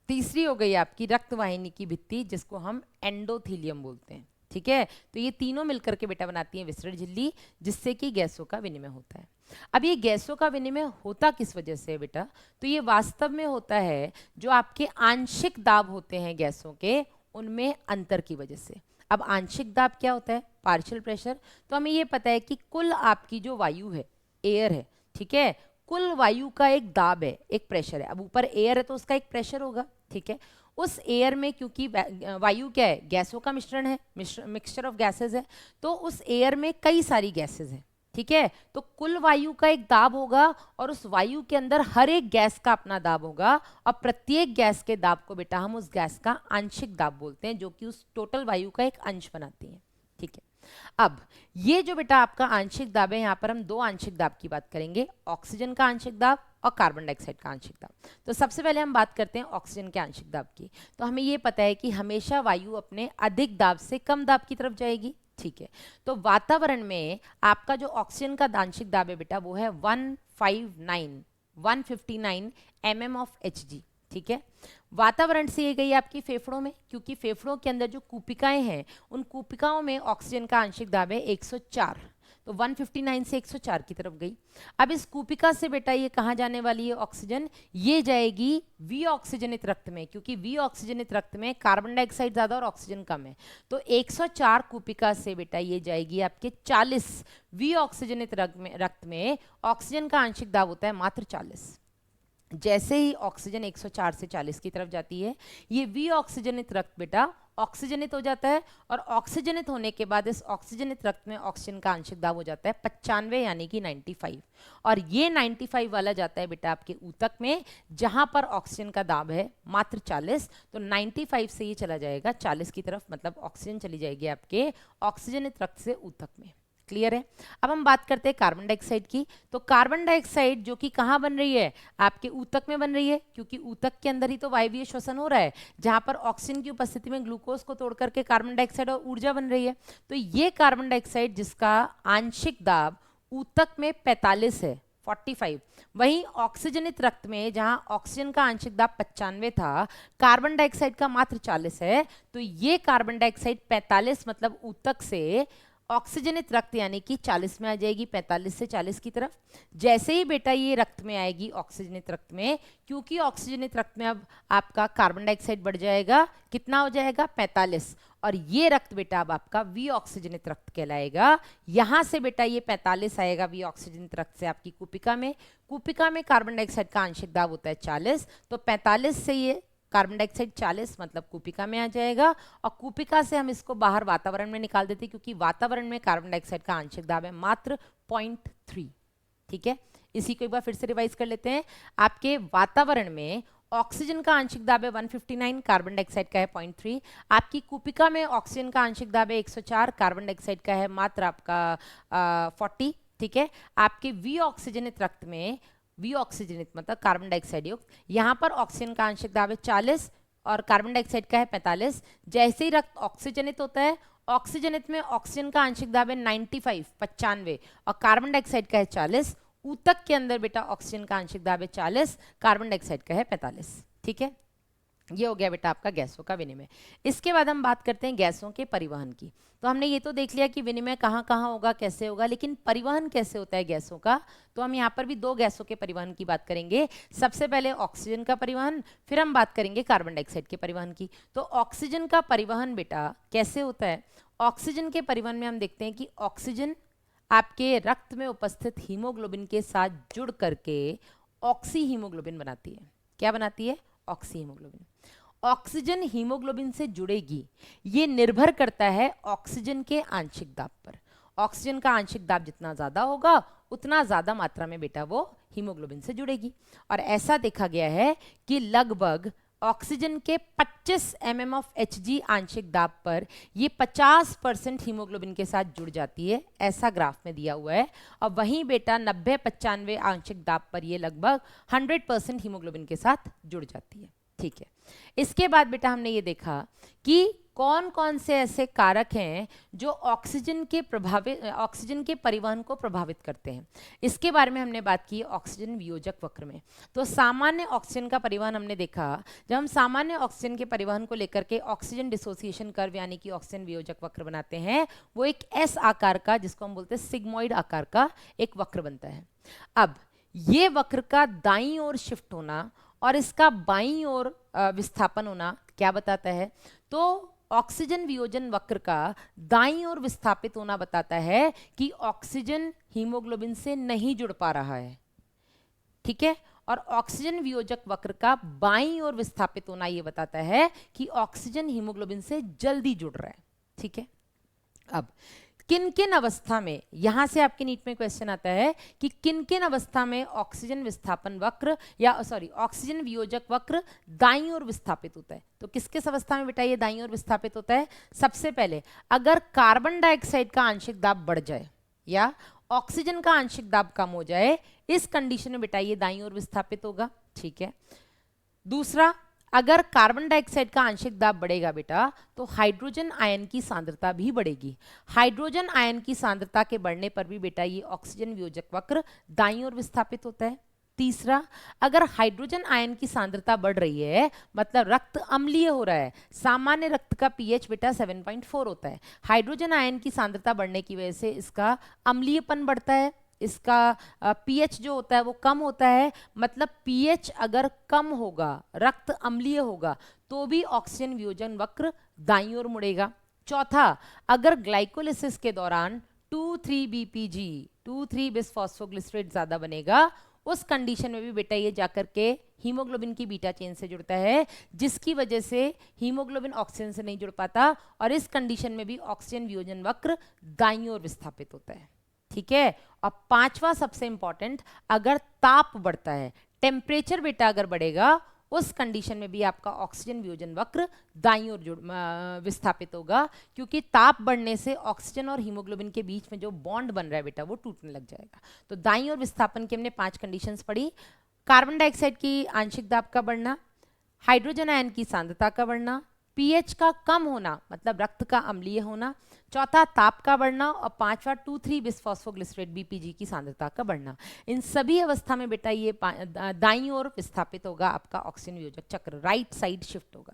तीसरी हो गई आपकी रक्तवाहिनी की भित्ति, जिसको हम एंडोथीलियम बोलते हैं। ठीक है, तो ये तीनों मिलकर के बेटा बनाती हैं विसरण झिल्ली, जिससे कि गैसों का विनिमय होता है। अब ये गैसों का विनिमय होता किस वजह से है बेटा? तो ये वास्तव में होता है जो आपके आंशिक दाब होते हैं गैसों के, उनमें अंतर की वजह से। अब आंशिक दाब क्या होता है? Partial pressure. तो हमें ये पता है कि कुल आपकी जो वायु है, एयर है, ठीक है, कुल वायु का एक दाब है, एक प्रेशर है। अब ऊपर एयर है तो उसका एक प्रेशर होगा, ठीक है। उस एयर में क्योंकि वायु क्या है? गैसों का मिश्रण है, मिक्सचर ऑफ गैसेस है, तो उस एयर में कई सारी गैसेस हैं, ठीक है। तो कुल वायु का एक दाब होगा, और उस वायु के अंदर हर एक गैस का अपना दाब होगा, और प्रत्येक गैस के दाब को बेटा हम उस गैस का आंशिक दाब बोलते हैं, जो कि उस टोटल वायु का एक अंश बनाती है, ठीक है। अब ये जो बेटा आपका आंशिक दाब है, यहाँ पर हम दो आंशिक दाब की बात करेंगे, ऑक्सीजन का आंशिक दाब और कार्बन डाइऑक्साइड का आंशिक दाब। तो सबसे पहले हम बात करते हैं ऑक्सीजन के आंशिक दाब की। तो हमें ये पता है कि हमेशा वायु अपने अधिक दाब से कम दाब की तरफ जाएगी, ठीक है। तो वातावरण में आपका जो ऑक्सीजन का आंशिक दाब है बेटा, वो है 159 mm ऑफ Hg, ठीक है। वातावरण से ये गई आपकी फेफड़ों में, क्योंकि फेफड़ों के अंदर जो कूपिकाएं हैं, उन कूपिकाओं में ऑक्सीजन का आंशिक दाब है 104, तो 159 से 104 की तरफ गई। अब इस कूपिका से बेटा ये कहाँ जाने वाली है ऑक्सीजन? ये जाएगी वी ऑक्सीजनित रक्त में, क्योंकि वी ऑक्सीजनित रक्त में कार्बन डाइऑक्साइड ज्यादा और ऑक्सीजन कम है। तो 104 कूपिका से बेटा ये जाएगी आपके 40 वी ऑक्सीजनित रक्त में ऑक्सीजन का आंशिक दाब होता है मात्र 40। जैसे ही ऑक्सीजन 104 से 40 की तरफ जाती है, ये वी ऑक्सीजनित रक्त बेटा ऑक्सीजनित हो जाता है, और ऑक्सीजनित होने के बाद इस ऑक्सीजनित रक्त में ऑक्सीजन का आंशिक दाब हो जाता है 95 यानी कि 95, और ये 95 वाला जाता है बेटा आपके ऊतक में, जहां पर ऑक्सीजन का दाब है मात्र 40। तो 95 से ये चला जाएगा 40 की तरफ, मतलब ऑक्सीजन चली जाएगी आपके ऑक्सीजनित रक्त से ऊतक में। क्लियर है? अब हम बात करते हैं कार्बन डाइऑक्साइड की। तो कार्बन डाइऑक्साइड जो कि कहाँ बन रही है? आपके ऊतक में बन रही है, क्योंकि ऊतक के अंदर ही तो वायवीय श्वसन हो रहा है, जहां पर ऑक्सीजन की उपस्थिति में ग्लूकोज को तोड़ करके कार्बन डाइऑक्साइड और ऊर्जा बन रही है। तो ये कार्बन डाइऑक्साइड जिसका आंशिक दाब ऊतक में 45 है, 45, वहीं ऑक्सीजनित रक्त में जहां ऑक्सीजन का आंशिक दाब 95 था, कार्बन डाइऑक्साइड का मात्र 40 है। तो ये कार्बन डाइऑक्साइड 45 मतलब ऊतक से ऑक्सीजनित रक्त यानी कि 40 में आ जाएगी, 45 से 40 की तरफ। जैसे ही बेटा ये रक्त में आएगी ऑक्सीजनित रक्त में, क्योंकि ऑक्सीजनित रक्त में अब आपका कार्बन डाइऑक्साइड बढ़ जाएगा, कितना हो जाएगा? 45, और ये रक्त बेटा अब आपका वी ऑक्सीजनित रक्त कहलाएगा। यहां से बेटा ये 45 आएगा वी ऑक्सीजनित रक्त से आपकी कूपिका में। कूपिका में कार्बन डाइऑक्साइड का आंशिक दाब होता है 40, तो 45 से ये कार्बन डाइऑक्साइड 40 मतलब कूपिका में आ जाएगा, और कूपिका से हम इसको बाहर वातावरण में निकाल देते हैं, क्योंकि वातावरण में कार्बन डाइऑक्साइड का आंशिक दाब है मात्र 0.3, ठीक है। इसी को एक बार फिर से रिवाइज कर लेते हैं। आपके वातावरण में ऑक्सीजन का आंशिक दाब है 159, कार्बन डाइऑक्साइड का है 0.3। आपकी कूपिका में ऑक्सीजन का आंशिक दाब है 104, कार्बन डाइऑक्साइड का है मात्र आपका 40, ठीक है। आपके वी ऑक्सीजनित रक्त में, वी ऑक्सीजनित मतलब कार्बन डाइऑक्साइड युक्त, यहाँ पर ऑक्सीजन का आंशिक दाब है 40 और कार्बन डाइऑक्साइड का है 45। जैसे ही रक्त ऑक्सीजनित होता है, ऑक्सीजनित में ऑक्सीजन का आंशिक दाब है 95, 95, और कार्बन डाइऑक्साइड का है 40। ऊतक के अंदर बेटा ऑक्सीजन का आंशिक दाब है 40, कार्बन डाइऑक्साइड का है 45, ठीक है। ये हो गया बेटा आपका गैसों का विनिमय। इसके बाद हम बात करते हैं गैसों के परिवहन की। तो हमने ये तो देख लिया कि विनिमय कहाँ कहाँ होगा, कैसे होगा, लेकिन परिवहन कैसे होता है गैसों का। तो हम यहाँ पर भी दो गैसों के परिवहन की बात करेंगे। सबसे पहले ऑक्सीजन का परिवहन, फिर हम बात करेंगे कार्बन डाइऑक्साइड के परिवहन की। तो ऑक्सीजन का परिवहन बेटा कैसे होता है? ऑक्सीजन के परिवहन में हम देखते हैं कि ऑक्सीजन आपके रक्त में उपस्थित हीमोग्लोबिन के साथ जुड़ करके ऑक्सी हीमोग्लोबिन बनाती है। क्या बनाती है? Oxy haemoglobin. ऑक्सीजन हीमोग्लोबिन से जुड़ेगी, ये निर्भर करता है ऑक्सीजन के आंशिक दाब पर। ऑक्सीजन का आंशिक दाब जितना ज्यादा होगा उतना ज्यादा मात्रा में बेटा वो हीमोग्लोबिन से जुड़ेगी। और ऐसा देखा गया है कि लगभग ऑक्सीजन के 25 mm ऑफ Hg आंशिक दाब पर ये 50% हीमोग्लोबिन के साथ जुड़ जाती है, ऐसा ग्राफ में दिया हुआ है। और वहीं बेटा 90-95 आंशिक दाब पर ये लगभग 100% हीमोग्लोबिन के साथ जुड़ जाती है। ठीक है, इसके बाद बेटा हमने ये देखा कि कौन कौन से ऐसे कारक हैं जो ऑक्सीजन के परिवहन को प्रभावित करते हैं। इसके बारे में हमने बात की ऑक्सीजन वियोजक वक्र में। तो सामान्य ऑक्सीजन का परिवहन हमने देखा, जब हम सामान्य ऑक्सीजन के परिवहन को लेकर के ऑक्सीजन डिसोसिएशन कर्व यानी कि ऑक्सीजन वियोजक वक्र बनाते हैं, वो एक एस आकार का, जिसको हम बोलते हैं सिग्मोइड आकार का एक वक्र बनता है। अब ये वक्र का दाईं ओर शिफ्ट होना और इसका बाईं ओर विस्थापन होना क्या बताता है? तो ऑक्सीजन वियोजन वक्र का दाईं ओर विस्थापित होना बताता है कि ऑक्सीजन हीमोग्लोबिन से नहीं जुड़ पा रहा है। ठीक है, और ऑक्सीजन वियोजक वक्र का बाईं ओर विस्थापित होना यह बताता है कि ऑक्सीजन हीमोग्लोबिन से जल्दी जुड़ रहा है। ठीक है, अब किन किन अवस्था में, यहां से आपके नीट में क्वेश्चन आता है कि किन किन अवस्था में ऑक्सीजन विस्थापन वक्र या ऑक्सीजन वियोजक वक्र दाईं ओर विस्थापित होता है। तो किस किस अवस्था में बेटा ये दाईं ओर विस्थापित होता है? सबसे पहले अगर कार्बन डाइऑक्साइड का आंशिक दाब बढ़ जाए या ऑक्सीजन का आंशिक दाब कम हो जाए, इस कंडीशन में बेटा ये दाईं ओर विस्थापित होगा। ठीक है, दूसरा, अगर कार्बन डाइऑक्साइड का आंशिक दाब बढ़ेगा बेटा तो हाइड्रोजन आयन की सांद्रता भी बढ़ेगी। हाइड्रोजन आयन की सांद्रता के बढ़ने पर भी बेटा ये ऑक्सीजन वियोजक वक्र दाईं ओर विस्थापित होता है। तीसरा, अगर हाइड्रोजन आयन की सांद्रता बढ़ रही है मतलब रक्त अम्लीय हो रहा है, सामान्य रक्त का पीएच बेटा 7.4 होता है, हाइड्रोजन आयन की सांद्रता बढ़ने की वजह से इसका अम्लीयपन बढ़ता है, इसका पीएच जो होता है वो कम होता है। मतलब पीएच अगर कम होगा, रक्त अम्लीय होगा, तो भी ऑक्सीजन वियोजन वक्र दाईं ओर मुड़ेगा। चौथा, अगर ग्लाइकोलिसिस के दौरान 2,3-BPG 2,3-बिसफॉस्फोग्लिसरेट ज्यादा बनेगा, उस कंडीशन में भी बेटा ये जाकर के हीमोग्लोबिन की बीटा चेन से जुड़ता है, जिसकी वजह से हीमोग्लोबिन ऑक्सीजन से नहीं जुड़ पाता और इस कंडीशन में भी ऑक्सीजन वियोजन वक्र दाईं ओर विस्थापित होता है। ठीक है, और पांचवा सबसे इंपॉर्टेंट, अगर ताप बढ़ता है, टेम्परेचर बेटा अगर बढ़ेगा, उस कंडीशन में भी आपका ऑक्सीजन वियोजन वक्र दाईं ओर विस्थापित होगा, क्योंकि ताप बढ़ने से ऑक्सीजन और हीमोग्लोबिन के बीच में जो बॉन्ड बन रहा है बेटा वो टूटने लग जाएगा। तो दाईं ओर विस्थापन की हमने 5 कंडीशंस पढ़ी। कार्बन डाइऑक्साइड की आंशिक दाब का बढ़ना, हाइड्रोजन आयन की सांद्रता का बढ़ना, पीएच का कम होना मतलब रक्त का अम्लीय होना, चौथा ताप का बढ़ना और पांचवा 2,3-बिसफॉस्फोग्लिसरेट बीपीजी की सांद्रता का बढ़ना। इन सभी अवस्था में बेटा ये दाईं ओर विस्थापित होगा आपका ऑक्सीजन वियोजक चक्र, राइट साइड शिफ्ट होगा।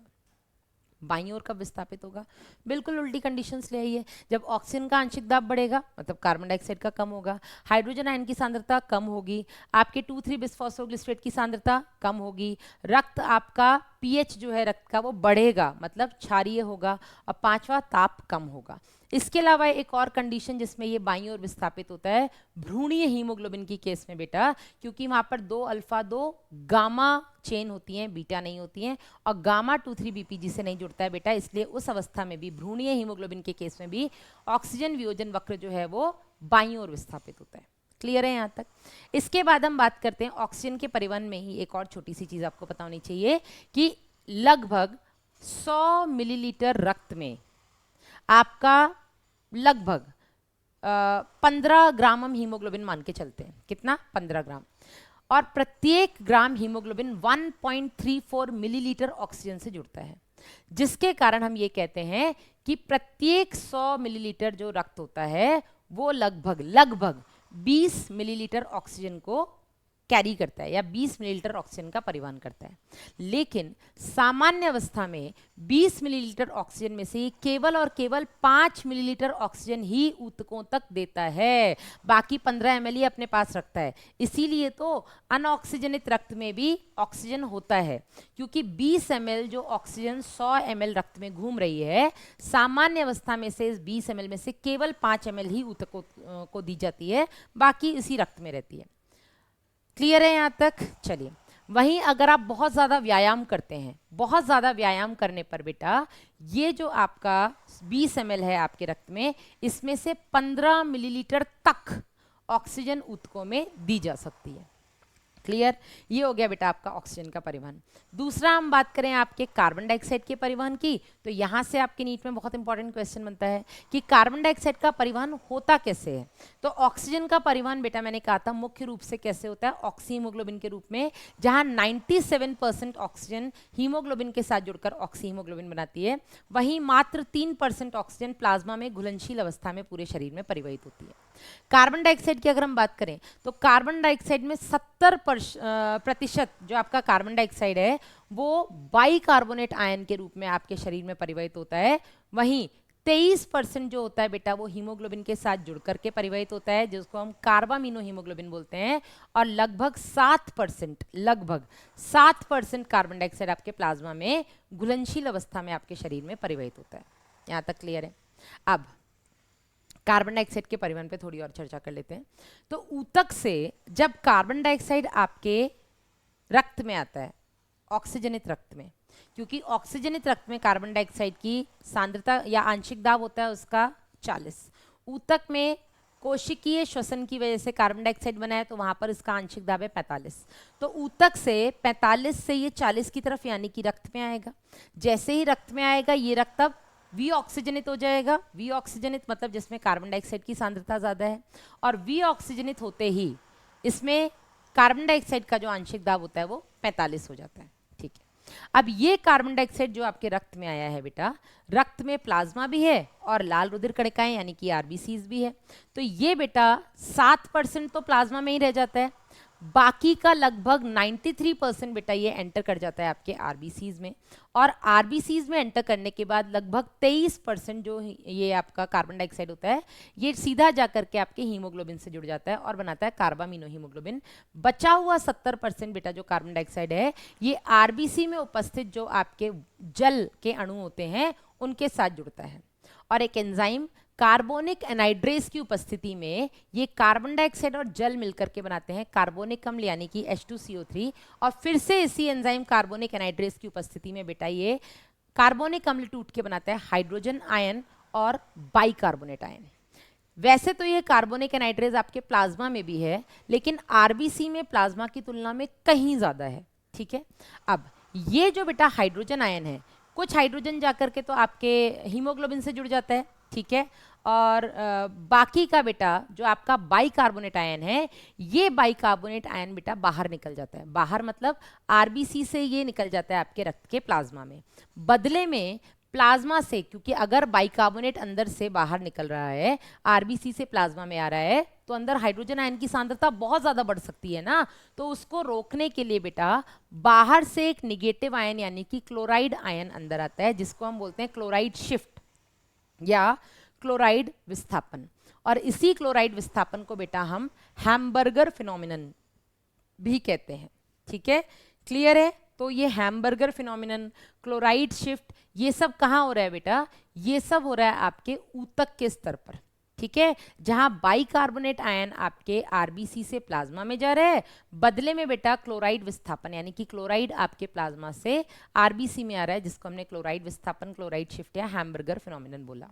बाईं ओर कब विस्थापित होगा? बिल्कुल उल्टी कंडीशंस ले आइए। जब ऑक्सीजन का आंशिक दाब बढ़ेगा मतलब कार्बन डाइऑक्साइड का कम होगा, हाइड्रोजन आयन की सांद्रता कम होगी, आपके 2,3-बिसफॉस्फोग्लिसरेट की सांद्रता कम होगी, रक्त आपका पीएच जो है रक्त का वो बढ़ेगा मतलब क्षारीय होगा, और पांचवा ताप कम होगा। इसके अलावा एक और कंडीशन जिसमें ये बाईं ओर विस्थापित होता है भ्रूणीय हीमोग्लोबिन की केस में बेटा, क्योंकि वहां पर 2 अल्फा 2 गामा चेन होती हैं, बीटा नहीं होती हैं, और गामा 2,3-BPG से नहीं जुड़ता है बेटा, इसलिए उस अवस्था में भी भ्रूणीय हीमोग्लोबिन के केस में भी ऑक्सीजन वियोजन वक्र जो है वो बाईं ओर विस्थापित होता है। क्लियर है यहाँ तक? इसके बाद हम बात करते हैं ऑक्सीजन के परिवहन में ही एक और छोटी सी चीज आपको पता होनी चाहिए कि लगभग 100 मिलीलीटर रक्त में आपका लगभग 15 ग्राम हम हीमोग्लोबिन मान के चलते हैं। कितना? 15 ग्राम। और प्रत्येक ग्राम हीमोग्लोबिन 1.34 मिलीलीटर ऑक्सीजन से जुड़ता है, जिसके कारण हम ये कहते हैं कि प्रत्येक 100 मिलीलीटर जो रक्त होता है वो लगभग 20 मिलीलीटर ऑक्सीजन को कैरी करता है या 20 मिलीलीटर ऑक्सीजन का परिवहन करता है। लेकिन सामान्य अवस्था में 20 मिलीलीटर ऑक्सीजन में से केवल और केवल 5 मिलीलीटर ऑक्सीजन ही ऊतकों तक देता है, बाकी 15 ml ही अपने पास रखता है। इसीलिए तो अनऑक्सीजनित रक्त में भी ऑक्सीजन होता है, क्योंकि 20 ml जो ऑक्सीजन 100 ml रक्त में घूम रही है, सामान्य अवस्था में से इस 20 ml में से केवल 5 ml ही ऊतकों को दी जाती है, बाकी इसी रक्त में रहती है। क्लियर है यहाँ तक? चलिए, वहीं अगर आप बहुत ज़्यादा व्यायाम करते हैं, बहुत ज़्यादा व्यायाम करने पर बेटा ये जो आपका 20 ml है आपके रक्त में, इसमें से 15 मिलीलीटर तक ऑक्सीजन ऊतकों में दी जा सकती है। क्लियर? ये हो गया बेटा आपका ऑक्सीजन का परिवहन। दूसरा हम बात करें आपके कार्बन डाइऑक्साइड के परिवहन की, तो यहाँ से आपके नीट में बहुत इंपॉर्टेंट क्वेश्चन बनता है कि कार्बन डाइऑक्साइड का परिवहन होता कैसे है। तो ऑक्सीजन का परिवहन बेटा मैंने कहा था मुख्य रूप से कैसे होता है, ऑक्सी हीमोग्लोबिन के रूप में, जहाँ 97% ऑक्सीजन हीमोग्लोबिन के साथ जुड़कर ऑक्सी हीमोग्लोबिन बनाती है, वहीं मात्र 3% ऑक्सीजन प्लाज्मा में घुलनशील अवस्था में पूरे शरीर में परिवहित होती है। कार्बन डाइऑक्साइड की अगर हम बात करें तो कार्बन डाइऑक्साइड में 70% जो आपका कार्बन डाइऑक्साइड है वो बाइकार्बोनेट आयन के रूप में आपके शरीर में परिवहित होता है, वहीं 23% जो होता है बेटा वो हीमोग्लोबिन के साथ जुड़ करके परिवहित होता है, जिसको हम कार्बामिनो हीमोग्लोबिन बोलते हैं, और लगभग 7% कार्बन डाइऑक्साइड आपके प्लाज्मा में घुलनशील अवस्था में आपके शरीर में परिवहित होता है। यहाँ तक क्लियर है? अब कार्बन डाइऑक्साइड के परिवहन पे थोड़ी और चर्चा कर लेते हैं। तो ऊतक से जब कार्बन डाइऑक्साइड आपके रक्त में आता है, ऑक्सीजनित रक्त में, क्योंकि ऑक्सीजनित रक्त में कार्बन डाइऑक्साइड की सांद्रता या आंशिक दाब होता है उसका 40, ऊतक में कोशिकीय श्वसन की वजह से कार्बन डाइऑक्साइड बना है तो वहां पर इसका आंशिक दाब है 45। तो ऊतक से 45 से ये 40 की तरफ यानी कि रक्त में आएगा। जैसे ही रक्त में आएगा ये रक्त अब वी ऑक्सीजनित हो जाएगा। वी ऑक्सीजनित मतलब जिसमें कार्बन डाइऑक्साइड की सांद्रता ज़्यादा है, और वी ऑक्सीजनित होते ही इसमें कार्बन डाइऑक्साइड का जो आंशिक दाब होता है वो 45 हो जाता है। ठीक है, अब ये कार्बन डाइऑक्साइड जो आपके रक्त में आया है बेटा, रक्त में प्लाज्मा भी है और लाल रुधिर कणिकाएं यानी कि आरबीसीज भी है। तो ये बेटा 7% तो प्लाज्मा में ही रह जाता है, बाकी का लगभग 93% बेटा ये एंटर कर जाता है आपके आरबीसीज में, और आरबीसीज में एंटर करने के बाद लगभग 23% जो ये आपका कार्बन डाइऑक्साइड होता है ये सीधा जा करके आपके हीमोग्लोबिन से जुड़ जाता है और बनाता है कार्बामिनो हीमोग्लोबिन। बचा हुआ 70% बेटा जो कार्बन डाइऑक्साइड है ये आरबीसी में उपस्थित जो आपके जल के अणु होते हैं उनके साथ जुड़ता है, और एक एंजाइम कार्बोनिक एनाइड्रेज की उपस्थिति में ये कार्बन डाइऑक्साइड और जल मिलकर के बनाते हैं कार्बोनिक अम्ल यानी कि H2CO3, और फिर से इसी एंजाइम कार्बोनिक एनाइड्रेज की उपस्थिति में बेटा ये कार्बोनिक अम्ल टूट के बनाता है हाइड्रोजन आयन और बाइकार्बोनेट आयन। वैसे तो ये कार्बोनिक एनाइड्रेज आपके प्लाज्मा में भी है, लेकिन आरबीसी में प्लाज्मा की तुलना में कहीं ज़्यादा है। ठीक है, अब ये जो बेटा हाइड्रोजन आयन है, कुछ हाइड्रोजन जाकर के तो आपके हीमोग्लोबिन से जुड़ जाता है, ठीक है, और बाकी का बेटा जो आपका बाइकार्बोनेट आयन है ये बाइकार्बोनेट आयन बेटा बाहर निकल जाता है। बाहर मतलब आरबीसी से ये निकल जाता है आपके रक्त के प्लाज्मा में। बदले में प्लाज्मा से, क्योंकि अगर बाइकार्बोनेट अंदर से बाहर निकल रहा है, आरबीसी से प्लाज्मा में आ रहा है, तो अंदर हाइड्रोजन आयन की सांद्रता बहुत ज्यादा बढ़ सकती है ना, तो उसको रोकने के लिए बेटा बाहर से एक निगेटिव आयन यानी कि क्लोराइड आयन अंदर आता है, जिसको हम बोलते हैं क्लोराइड शिफ्ट या क्लोराइड विस्थापन। और इसी क्लोराइड विस्थापन को बेटा हम हैम्बर्गर फिनोमिनन भी कहते हैं। ठीक है, क्लियर है? तो ये हैम्बर्गर फिनोमिनन, क्लोराइड शिफ्ट, ये सब कहाँ हो रहा है बेटा? ये सब हो रहा है आपके ऊतक के स्तर पर। ठीक है, जहां बाइकार्बोनेट आयन आपके आरबीसी से प्लाज्मा में जा रहा है, बदले में बेटा क्लोराइड विस्थापन यानी कि क्लोराइड आपके प्लाज्मा से आरबीसी में आ रहा है, जिसको हमने क्लोराइड विस्थापन, क्लोराइड शिफ्ट या हैम्बर्गर फिनोमिनन बोला।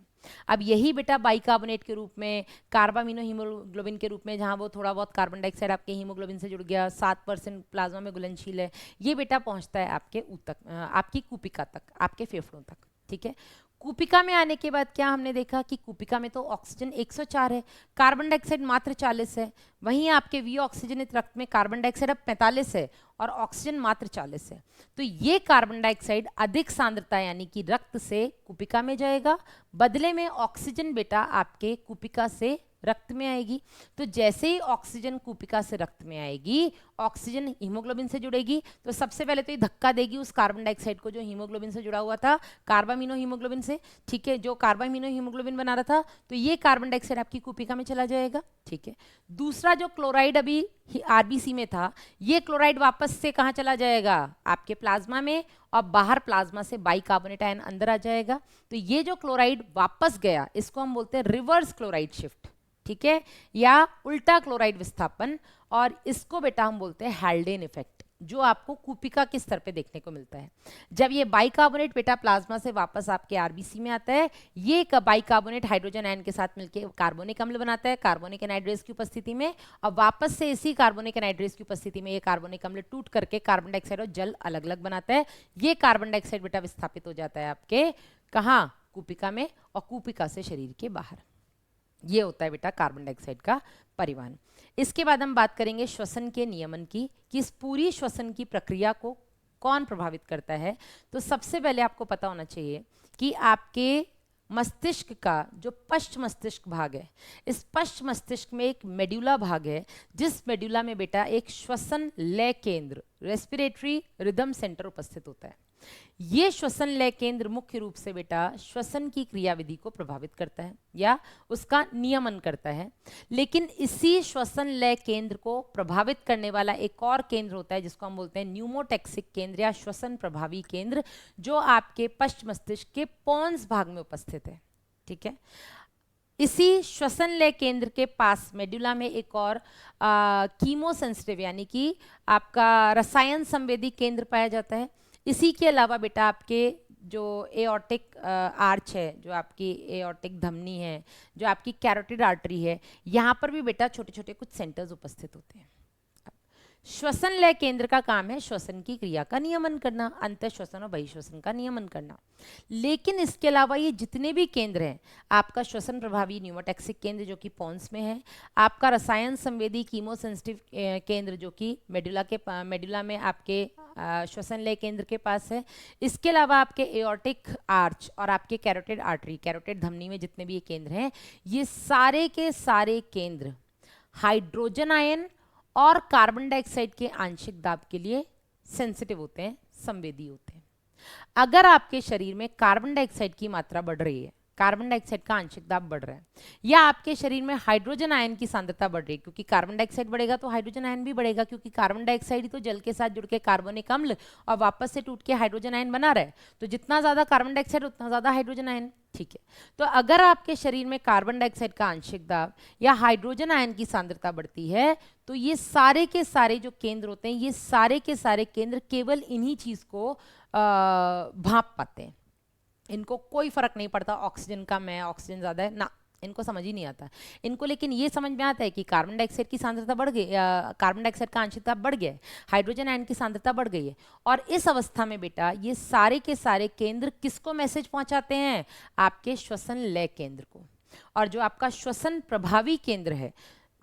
अब यही बेटा बाइकार्बोनेट के रूप में, कार्बामिनो हीमोग्लोबिन के रूप में, जहां वो थोड़ा बहुत कार्बन डाइऑक्साइड आपके हीमोग्लोबिन से जुड़ गया, 7% प्लाज्मा में घुलनशील है, ये बेटा पहुंचता है आपके ऊतक, आपकी कूपिका तक, आपके फेफड़ों तक। ठीक है, कूपिका में आने के बाद क्या हमने देखा कि कूपिका में तो ऑक्सीजन 104 है, कार्बन डाइऑक्साइड मात्र 40 है, वहीं आपके वी ऑक्सीजनित रक्त में कार्बन डाइऑक्साइड अब 45 है और ऑक्सीजन मात्र 40 है। तो ये कार्बन डाइऑक्साइड अधिक सांद्रता यानी कि रक्त से कूपिका में जाएगा, बदले में ऑक्सीजन बेटा आपके कूपिका से रक्त में आएगी। तो जैसे ही ऑक्सीजन कूपिका से रक्त में आएगी, ऑक्सीजन हीमोग्लोबिन से जुड़ेगी, तो सबसे पहले तो ये धक्का देगी उस कार्बन डाइऑक्साइड को जो हीमोग्लोबिन से जुड़ा हुआ था, कार्बामिनो हीमोग्लोबिन से, ठीक है, जो कार्बामिनो हीमोग्लोबिन बना रहा था, तो ये कार्बन डाइऑक्साइड आपकी कूपिका में चला जाएगा, ठीक है। दूसरा जो क्लोराइड अभी आरबीसी में था, ये क्लोराइड वापस से कहाँ चला जाएगा, आपके प्लाज्मा में, और बाहर प्लाज्मा से बाइकार्बोनेट आयन अंदर आ जाएगा। तो ये जो क्लोराइड वापस गया, इसको हम बोलते हैं रिवर्स क्लोराइड शिफ्ट, ठीक है, या उल्टा क्लोराइड विस्थापन, और इसको बेटा हम बोलते हैं हैल्डेन इफेक्ट, जो आपको कूपिका के स्तर पे देखने को मिलता है। जब ये बाइकार्बोनेट बेटा प्लाज्मा से वापस आपके आरबीसी में आता है, ये बाइकार्बोनेट हाइड्रोजन आयन के साथ मिलकर कार्बोनिक अम्ल बनाता है कार्बोनिक एनहाइड्रेज की उपस्थिति में, और वापस से इसी कार्बोनिक एनहाइड्रेज की उपस्थिति में ये कार्बोनिक अम्ल टूट करके कार्बन डाइऑक्साइड और जल अलग अलग बनाता है। ये कार्बन डाइऑक्साइड बेटा विस्थापित हो जाता है आपके कहाँ, कूपिका में, और कूपिका से शरीर के बाहर। ये होता है बेटा कार्बन डाइऑक्साइड का परिवहन। इसके बाद हम बात करेंगे श्वसन के नियमन की, कि इस पूरी श्वसन की प्रक्रिया को कौन प्रभावित करता है। तो सबसे पहले आपको पता होना चाहिए कि आपके मस्तिष्क का जो पश्च मस्तिष्क भाग है, इस पश्च मस्तिष्क में एक मेड्यूला भाग है, जिस मेड्यूला में बेटा एक श्वसन लय केंद्र, रेस्पिरेटरी रिदम सेंटर उपस्थित होता है। ये श्वसन लय केंद्र मुख्य रूप से बेटा श्वसन की क्रियाविधि को प्रभावित करता है या उसका नियमन करता है। लेकिन इसी श्वसन लय केंद्र को प्रभावित करने वाला एक और केंद्र होता है, जिसको हम बोलते हैं न्यूमोटैक्सिक केंद्र या श्वसन प्रभावी केंद्र, जो आपके पश्च मस्तिष्क के पोन्स भाग में उपस्थित है, ठीक है। इसी श्वसन लय केंद्र के पास मेडुला में एक और कीमोसेंसिटिव यानी कि आपका रसायन संवेदी केंद्र पाया जाता है। इसी के अलावा बेटा आपके जो एओर्टिक आर्च है, जो आपकी एओर्टिक धमनी है, जो आपकी कैरोटिड आर्टरी है, यहाँ पर भी बेटा छोटे छोटे कुछ सेंटर्स उपस्थित होते हैं। श्वसन लय केंद्र का काम है श्वसन की क्रिया का नियमन करना, अंतः श्वसन और बहिश्वसन का नियमन करना। लेकिन इसके अलावा ये जितने भी केंद्र हैं, आपका श्वसन प्रभावी न्यूमोटैक्सिक केंद्र जो कि पोन्स में है, आपका रसायन संवेदी कीमोसेंसिटिव केंद्र जो कि मेडुला में आपके श्वसन लय केंद्र के पास है, इसके अलावा आपके एओर्टिक आर्च और आपके कैरोटिड आर्टरी, कैरोटिड धमनी में जितने भी ये केंद्र हैं, ये सारे के सारे केंद्र हाइड्रोजन आयन और कार्बन डाइऑक्साइड के आंशिक दाब के लिए सेंसिटिव होते हैं, संवेदी होते हैं। अगर आपके शरीर में कार्बन डाइऑक्साइड की मात्रा बढ़ रही है, कार्बन डाइऑक्साइड का आंशिक दाब बढ़ रहा है, या आपके शरीर में हाइड्रोजन आयन की सांद्रता बढ़ रही है, क्योंकि कार्बन डाइऑक्साइड बढ़ेगा तो हाइड्रोजन आयन भी बढ़ेगा, क्योंकि कार्बन डाइऑक्साइड ही तो जल के साथ जुड़ के कार्बनिक अम्ल और वापस से टूट के हाइड्रोजन आयन बना रहा है। तो जितना ज्यादा कार्बन डाइऑक्साइड उतना ज्यादा हाइड्रोजन आयन, ठीक है। तो अगर आपके शरीर में कार्बन डाइऑक्साइड का आंशिक दाब या हाइड्रोजन आयन की सांद्रता बढ़ती है, तो ये सारे के सारे जो केंद्र होते हैं, ये सारे के सारे केंद्र केवल इन्हीं चीज को भांप पाते हैं। इनको कोई फर्क नहीं पड़ता ऑक्सीजन कम है, ऑक्सीजन ज्यादा है, ना, इनको समझ ही नहीं आता इनको। लेकिन ये समझ में आता है कि कार्बन डाइऑक्साइड की सांद्रता बढ़ गई, कार्बन डाइऑक्साइड का आंशिक दाब बढ़ गया है, हाइड्रोजन आयन की सांद्रता बढ़ गई है, और इस अवस्था में बेटा ये सारे के सारे केंद्र किसको मैसेज पहुंचाते हैं, आपके श्वसन लय केंद्र को। और जो आपका श्वसन प्रभावी केंद्र है,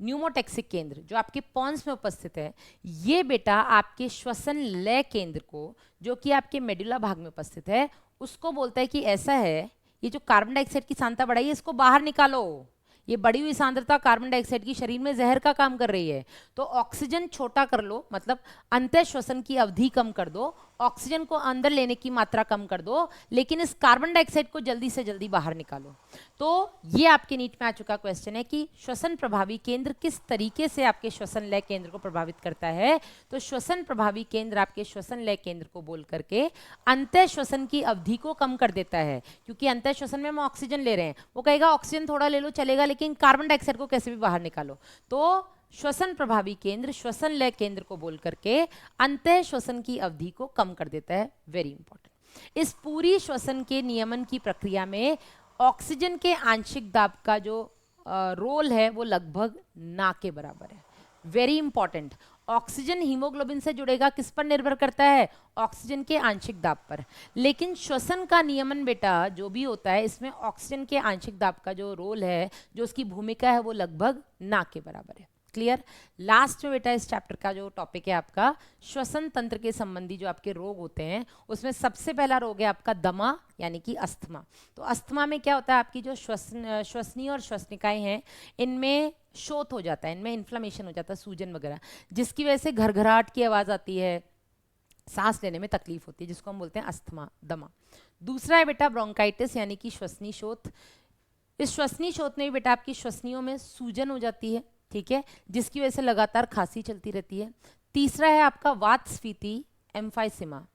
न्यूमोटैक्सिक केंद्र, जो आपके पोन्स में उपस्थित है, ये बेटा आपके श्वसन लय केंद्र को, जो कि आपके मेडुला भाग में उपस्थित है, उसको बोलता है कि ऐसा है, ये जो कार्बन डाइऑक्साइड की सांद्रता बढ़ाई है, इसको बाहर निकालो। ये बढ़ी हुई सांद्रता कार्बन डाइऑक्साइड की शरीर में जहर का काम कर रही है, तो ऑक्सीजन छोटा कर लो, मतलब अंतः श्वसन की अवधि कम कर दो, ऑक्सीजन को अंदर लेने की मात्रा कम कर दो, लेकिन इस कार्बन डाइऑक्साइड को जल्दी से जल्दी बाहर निकालो। तो ये आपके नीट में आ चुका क्वेश्चन है कि श्वसन प्रभावी केंद्र किस तरीके से आपके श्वसन लय केंद्र को प्रभावित करता है। तो श्वसन प्रभावी केंद्र आपके श्वसन लय केंद्र को बोल करके अंतः श्वसन की अवधि को कम कर देता है, क्योंकि अंतः श्वसन में हम ऑक्सीजन ले रहे हैं, वो कहेगा ऑक्सीजन थोड़ा ले लो चलेगा, लेकिन कार्बन डाइऑक्साइड को कैसे भी बाहर निकालो। तो श्वसन प्रभावी केंद्र श्वसन लय केंद्र को बोल करके अंतः श्वसन की अवधि को कम कर देता है। Very important. इस पूरी श्वसन के नियमन की प्रक्रिया में ऑक्सीजन के आंशिक दाब का जो रोल है वो लगभग ना के बराबर है। Very important. ऑक्सीजन हीमोग्लोबिन से जुड़ेगा, किस पर निर्भर करता है, ऑक्सीजन के आंशिक दाब पर। लेकिन श्वसन का नियमन बेटा जो भी होता है, इसमें ऑक्सीजन के आंशिक दाब का जो रोल है, जो उसकी भूमिका है, वो लगभग ना के बराबर है। क्लियर। लास्ट में बेटा इस चैप्टर का जो टॉपिक है आपका श्वसन तंत्र के संबंधी जो आपके रोग होते हैं, उसमें सबसे पहला रोग है आपका दमा यानी कि अस्थमा। तो अस्थमा में क्या होता है, आपकी जो श्वसनीय और श्वसनिकाएं हैं इनमें शोथ हो जाता है, इनमें इन्फ्लेमेशन हो जाता है, सूजन वगैरह, जिसकी वजह से घरघराहट की आवाज़ आती है, सांस लेने में तकलीफ होती है, जिसको हम बोलते हैं अस्थमा, दमा। दूसरा है बेटा ब्रोंकाइटिस यानी कि श्वसनी शोथ। इस श्वसनी शोथ में भी बेटा आपकी श्वसनियों में सूजन हो जाती है, ठीक है, जिसकी वजह से लगातार खांसी चलती रहती है। तीसरा है आपका वातस्फीति एम्फाइसिमा।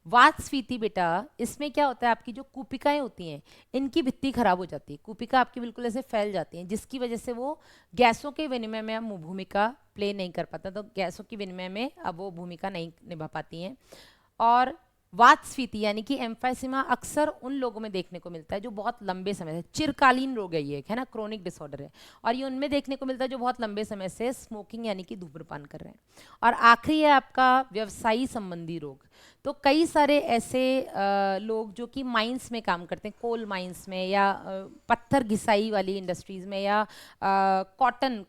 वातस्फीति बेटा इसमें क्या होता है, आपकी जो कूपिकाएं होती हैं इनकी भित्ति खराब हो जाती है, कूपिका आपकी बिल्कुल ऐसे फैल जाती हैं, जिसकी वजह से वो गैसों के विनिमय में अब भूमिका प्ले नहीं कर पाता, तो गैसों की विनिमय में अब वो भूमिका नहीं निभा पाती हैं। और वातस्फीति यानी कि एम्फाइसिमा अक्सर उन लोगों में देखने को मिलता है जो बहुत लंबे समय से, चिरकालीन रोग है ये, है ना, क्रोनिक डिसऑर्डर है, और ये उनमें देखने को मिलता है जो बहुत लंबे समय से स्मोकिंग यानी कि धूम्रपान कर रहे हैं। और आखिरी है आपका व्यवसायी संबंधी रोग। तो कई सारे ऐसे लोग जो कि माइंस में काम करते हैं, कोल माइंस में या पत्थर घिसाई वाली इंडस्ट्रीज़ में या कॉटन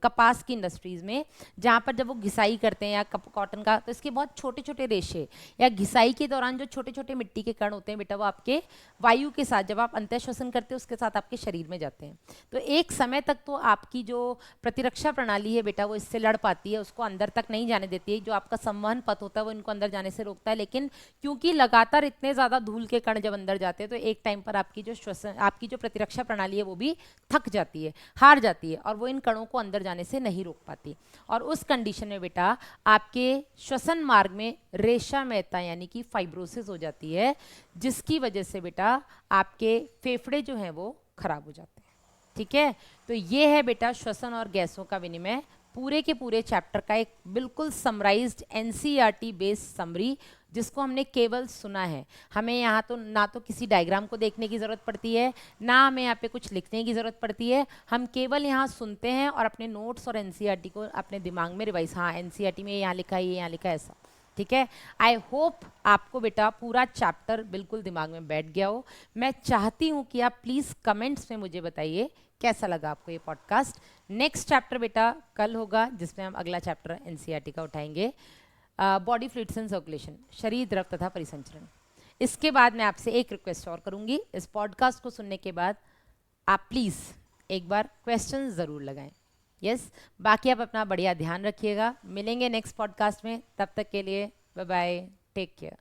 कपास की इंडस्ट्रीज़ में, जहाँ पर जब वो घिसाई करते हैं या कॉटन का, तो इसके बहुत छोटे छोटे रेशे या घिसाई के दौरान जो छोटे छोटे मिट्टी के कण होते हैं बेटा, वो आपके वायु के साथ जब आप अंतःश्वसन करते हैं उसके साथ आपके शरीर में जाते हैं। तो एक समय तक तो आपकी जो प्रतिरक्षा प्रणाली है बेटा वो इससे लड़ पाती है, उसको अंदर तक नहीं जाने देती है, जो आपका संवहन पथ होता है वो इनको अंदर जाने से रोकता है। लेकिन क्योंकि लगातार इतने ज़्यादा धूल के कण जब अंदर जाते हैं तो एक टाइम पर आपकी जो श्वसन, आपकी जो प्रतिरक्षा प्रणाली है वो भी थक जाती है, हार जाती है, और वो इन कणों को अंदर जाने से नहीं रोक पाती। और उस कंडीशन में बेटा आपके श्वसन मार्ग में रेशा यानी कि फाइब्रोसिस हो जाती है, जिसकी वजह से बेटा आपके फेफड़े जो हैं वो खराब हो जाते हैं, ठीक है। तो ये है बेटा श्वसन और गैसों का विनिमय, पूरे के पूरे चैप्टर का एक बिल्कुल समराइज्ड एनसीईआरटी बेस्ड समरी, जिसको हमने केवल सुना है। हमें यहाँ तो ना तो किसी डायग्राम को देखने की ज़रूरत पड़ती है, ना हमें यहाँ पे कुछ लिखने की ज़रूरत पड़ती है, हम केवल यहाँ सुनते हैं और अपने नोट्स और एनसीईआरटी को अपने दिमाग में रिवाइज, हाँ एनसीईआरटी में यहाँ लिखा है, ये यहाँ लिखा है, ऐसा, ठीक है। आई होप आपको बेटा पूरा चैप्टर बिल्कुल दिमाग में बैठ गया हो। मैं चाहती हूँ कि आप प्लीज़ कमेंट्स में मुझे बताइए कैसा लगा आपको ये पॉडकास्ट। नेक्स्ट चैप्टर बेटा कल होगा, जिसमें हम अगला चैप्टर एनसीईआरटी का उठाएंगे, बॉडी फ्लूइड्स एंड सर्कुलेशन, शरीर द्रव तथा परिसंचरण। इसके बाद मैं आपसे एक रिक्वेस्ट और करूँगी, इस पॉडकास्ट को सुनने के बाद आप प्लीज़ एक बार क्वेश्चन ज़रूर लगाएं। यस, बाकी आप अपना बढ़िया ध्यान रखिएगा, मिलेंगे नेक्स्ट पॉडकास्ट में, तब तक के लिए बाय बाय, टेक केयर।